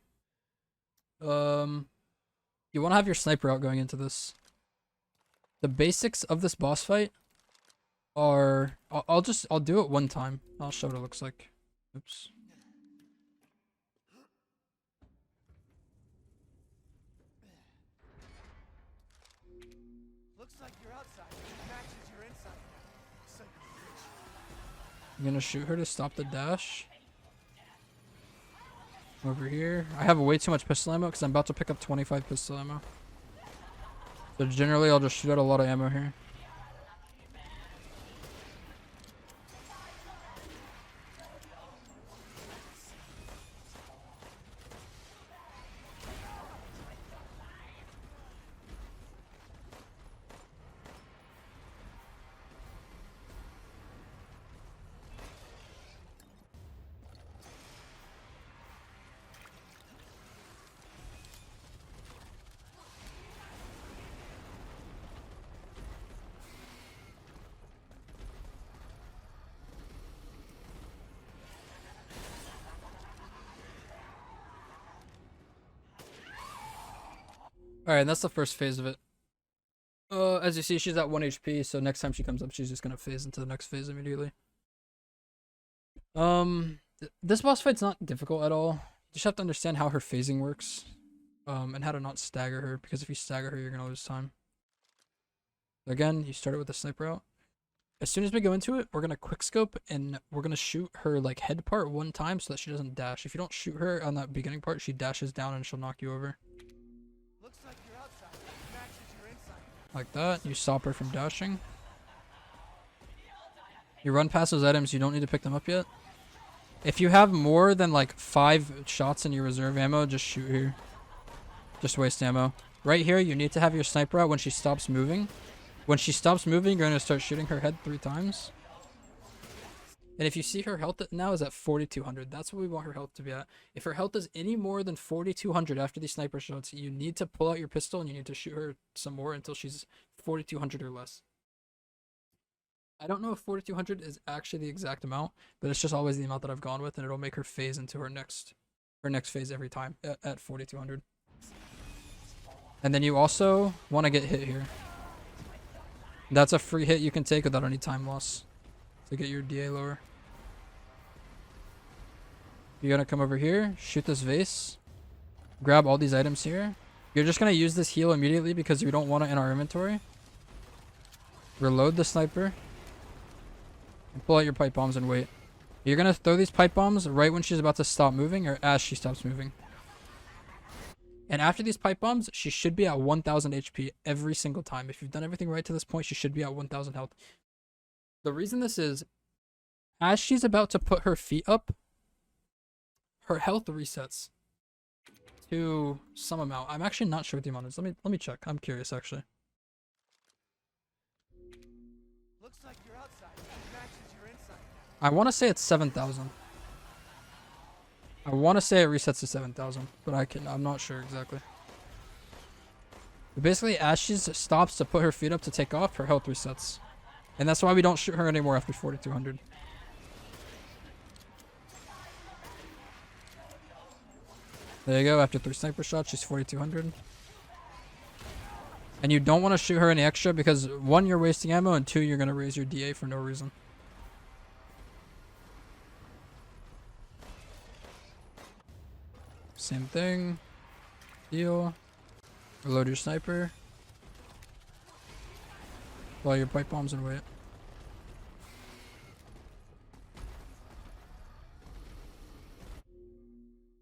[SPEAKER 1] You want to have your sniper out going into this. The basics of this boss fight are I'll do it one time. I'll show what it looks like. Oops.
[SPEAKER 2] Looks like your outside matches your inside. It's like a bitch.
[SPEAKER 1] I'm gonna shoot her to stop the dash. Over here. I have way too much pistol ammo because I'm about to pick up 25 pistol ammo. So generally I'll just shoot out a lot of ammo here. Alright, that's the first phase of it. As you see, she's at 1 HP, so next time she comes up, she's just gonna phase into the next phase immediately. This boss fight's not difficult at all. You just have to understand how her phasing works. And how to not stagger her, because if you stagger her, you're gonna lose time. Again, you start it with the sniper out. As soon as we go into it, we're gonna quickscope and we're gonna shoot her like head part one time so that she doesn't dash. If you don't shoot her on that beginning part, she dashes down and she'll knock you over.
[SPEAKER 2] Looks like your outside matches your inside.
[SPEAKER 1] Like that, you stop her from dashing. You run past those items, you don't need to pick them up yet. If you have more than like 5 shots in your reserve ammo, just shoot here. Just waste ammo. Right here, you need to have your sniper out when she stops moving. When she stops moving, you're going to start shooting her head 3 times. And if you see her health now is at 4,200, that's what we want her health to be at. If her health is any more than 4,200 after these sniper shots, you need to pull out your pistol and you need to shoot her some more until she's 4,200 or less. I don't know if 4,200 is actually the exact amount, but it's just always the amount that I've gone with, and it'll make her phase into her next phase every time at 4,200. And then you also want to get hit here. That's a free hit you can take without any time loss to get your DA lower. You're gonna come over here, shoot this vase, grab all these items here. You're just gonna use this heal immediately because we don't want it in our inventory. Reload the sniper. And pull out your pipe bombs and wait. You're gonna throw these pipe bombs right when she's about to stop moving or as she stops moving. And after these pipe bombs, she should be at 1,000 HP every single time. If you've done everything right to this point, she should be at 1,000 health. The reason this is, as she's about to put her feet up, her health resets to some amount. I'm actually not sure what the amount is. Let me check. I'm curious actually.
[SPEAKER 2] Looks like your outside matches your inside.
[SPEAKER 1] I want to say it's 7,000. I want to say it resets to 7,000, but I'm not sure exactly. But basically, as she stops to put her feet up to take off, her health resets. And that's why we don't shoot her anymore after 4,200. There you go, after 3 sniper shots, she's 4,200. And you don't want to shoot her any extra because 1, you're wasting ammo, and 2, you're going to raise your DA for no reason. Same thing. Heal. Reload your sniper. Pull your pipe bombs and wait.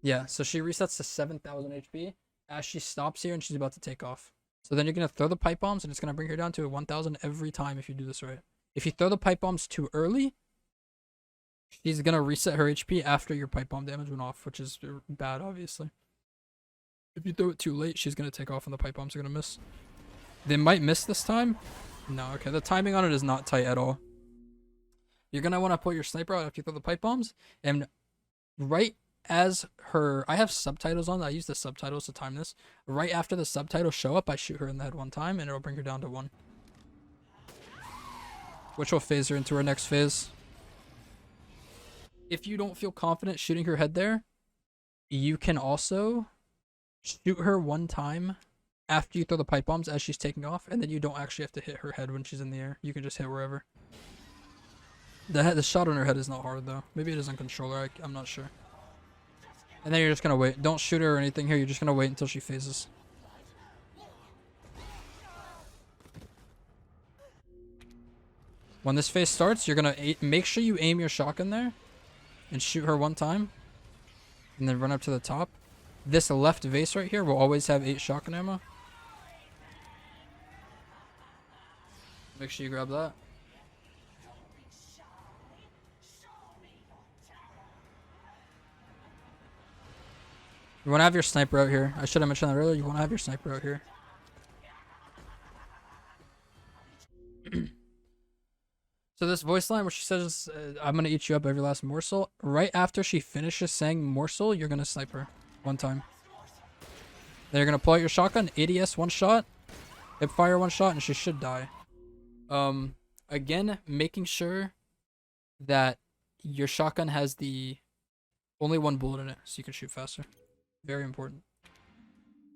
[SPEAKER 1] Yeah, so she resets to 7,000 HP as she stops here and she's about to take off. So then you're going to throw the pipe bombs and it's going to bring her down to 1,000 every time if you do this right. If you throw the pipe bombs too early, she's going to reset her HP after your pipe bomb damage went off, which is bad, obviously. If you throw it too late, she's going to take off and the pipe bombs are going to miss. They might miss this time. No, okay, the timing on it is not tight at all. You're going to want to pull your sniper out after you throw the pipe bombs. And right as her... I have subtitles on. I use the subtitles to time this. Right after the subtitles show up, I shoot her in the head 1 time and it'll bring her down to 1. Which will phase her into her next phase. If you don't feel confident shooting her head there, you can also shoot her 1 time after you throw the pipe bombs as she's taking off, and then you don't actually have to hit her head when she's in the air. You can just hit wherever. The shot on her head is not hard though. Maybe it is on controller, I'm not sure. And then you're just gonna wait. Don't shoot her or anything here, you're just gonna wait until she phases. When this phase starts, you're gonna make sure you aim your shotgun there and shoot her one time, and then run up to the top. This left vase right here will always have 8 shotgun ammo. Make sure you grab that. You want to have your sniper out here. I should have mentioned that earlier. You want to have your sniper out here. So this voice line where she says, I'm going to eat you up every last morsel. Right after she finishes saying morsel, you're going to snipe her one time. Then you're going to pull out your shotgun, ADS one shot, hip fire one shot, and she should die. Again, making sure that your shotgun has the only one bullet in it so you can shoot faster. Very important.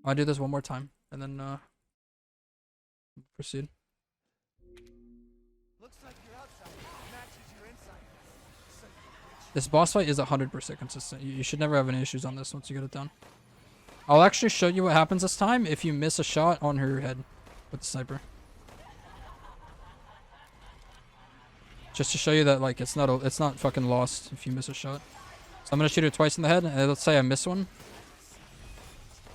[SPEAKER 1] I'll do this one more time and then proceed.
[SPEAKER 2] Looks like your outside matches your inside. Son of a bitch.
[SPEAKER 1] This boss fight is 100% consistent. You should never have any issues on this once you get it done. I'll actually show you what happens this time if you miss a shot on her head with the sniper. Just to show you that like it's not fucking lost if you miss a shot. So I'm gonna shoot her twice in the head, and let's say I miss one.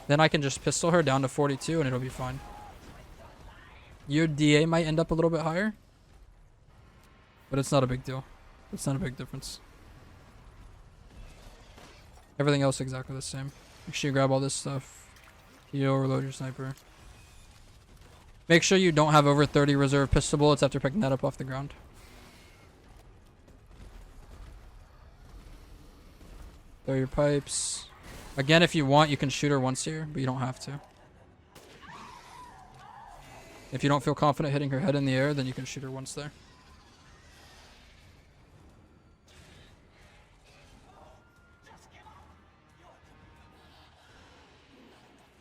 [SPEAKER 1] Then I can just pistol her down to 42 and it'll be fine. Your DA might end up a little bit higher, but it's not a big deal. It's not a big difference. Everything else exactly the same. Make sure you grab all this stuff. Heal, reload your sniper. Make sure you don't have over 30 reserve pistol bullets after picking that up off the ground. Throw your pipes. Again, if you want, you can shoot her once here, but you don't have to. If you don't feel confident hitting her head in the air, then you can shoot her once there.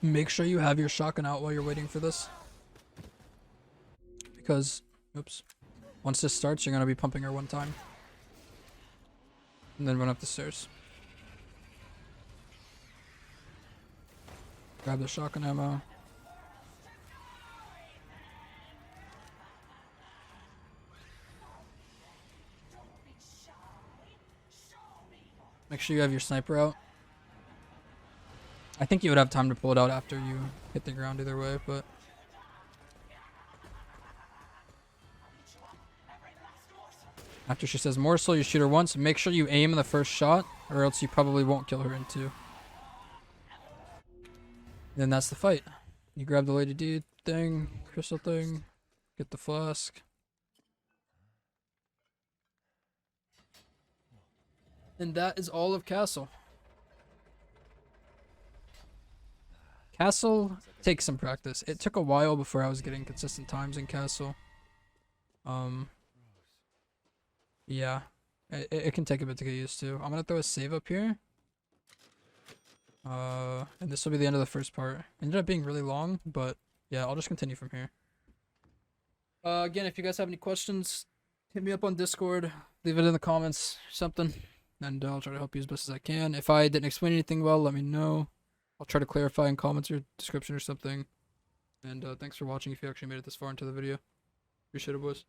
[SPEAKER 1] Make sure you have your shotgun out while you're waiting for this. Because, oops. Once this starts, you're going to be pumping her one time. And then run up the stairs. Grab the shotgun ammo. Make sure you have your sniper out. I think you would have time to pull it out after you hit the ground either way, but... After she says morsel, you shoot her once. Make sure you aim in the first shot, or else you probably won't kill her in 2. Then that's the fight. You grab the Lady D thing, crystal thing, get the flask. And that is all of Castle. Castle takes some practice. It took a while before I was getting consistent times in Castle. Yeah. It can take a bit to get used to. I'm gonna throw a save up here. And this will be the end of the first part. Ended up being really long, but yeah, I'll just continue from here. Again, if you guys have any questions, hit me up on Discord, leave it in the comments, something, and I'll try to help you as best as I can. If I didn't explain anything well, let me know. I'll try to clarify in comments or description or something. And thanks for watching if you actually made it this far into the video. Appreciate it, boys.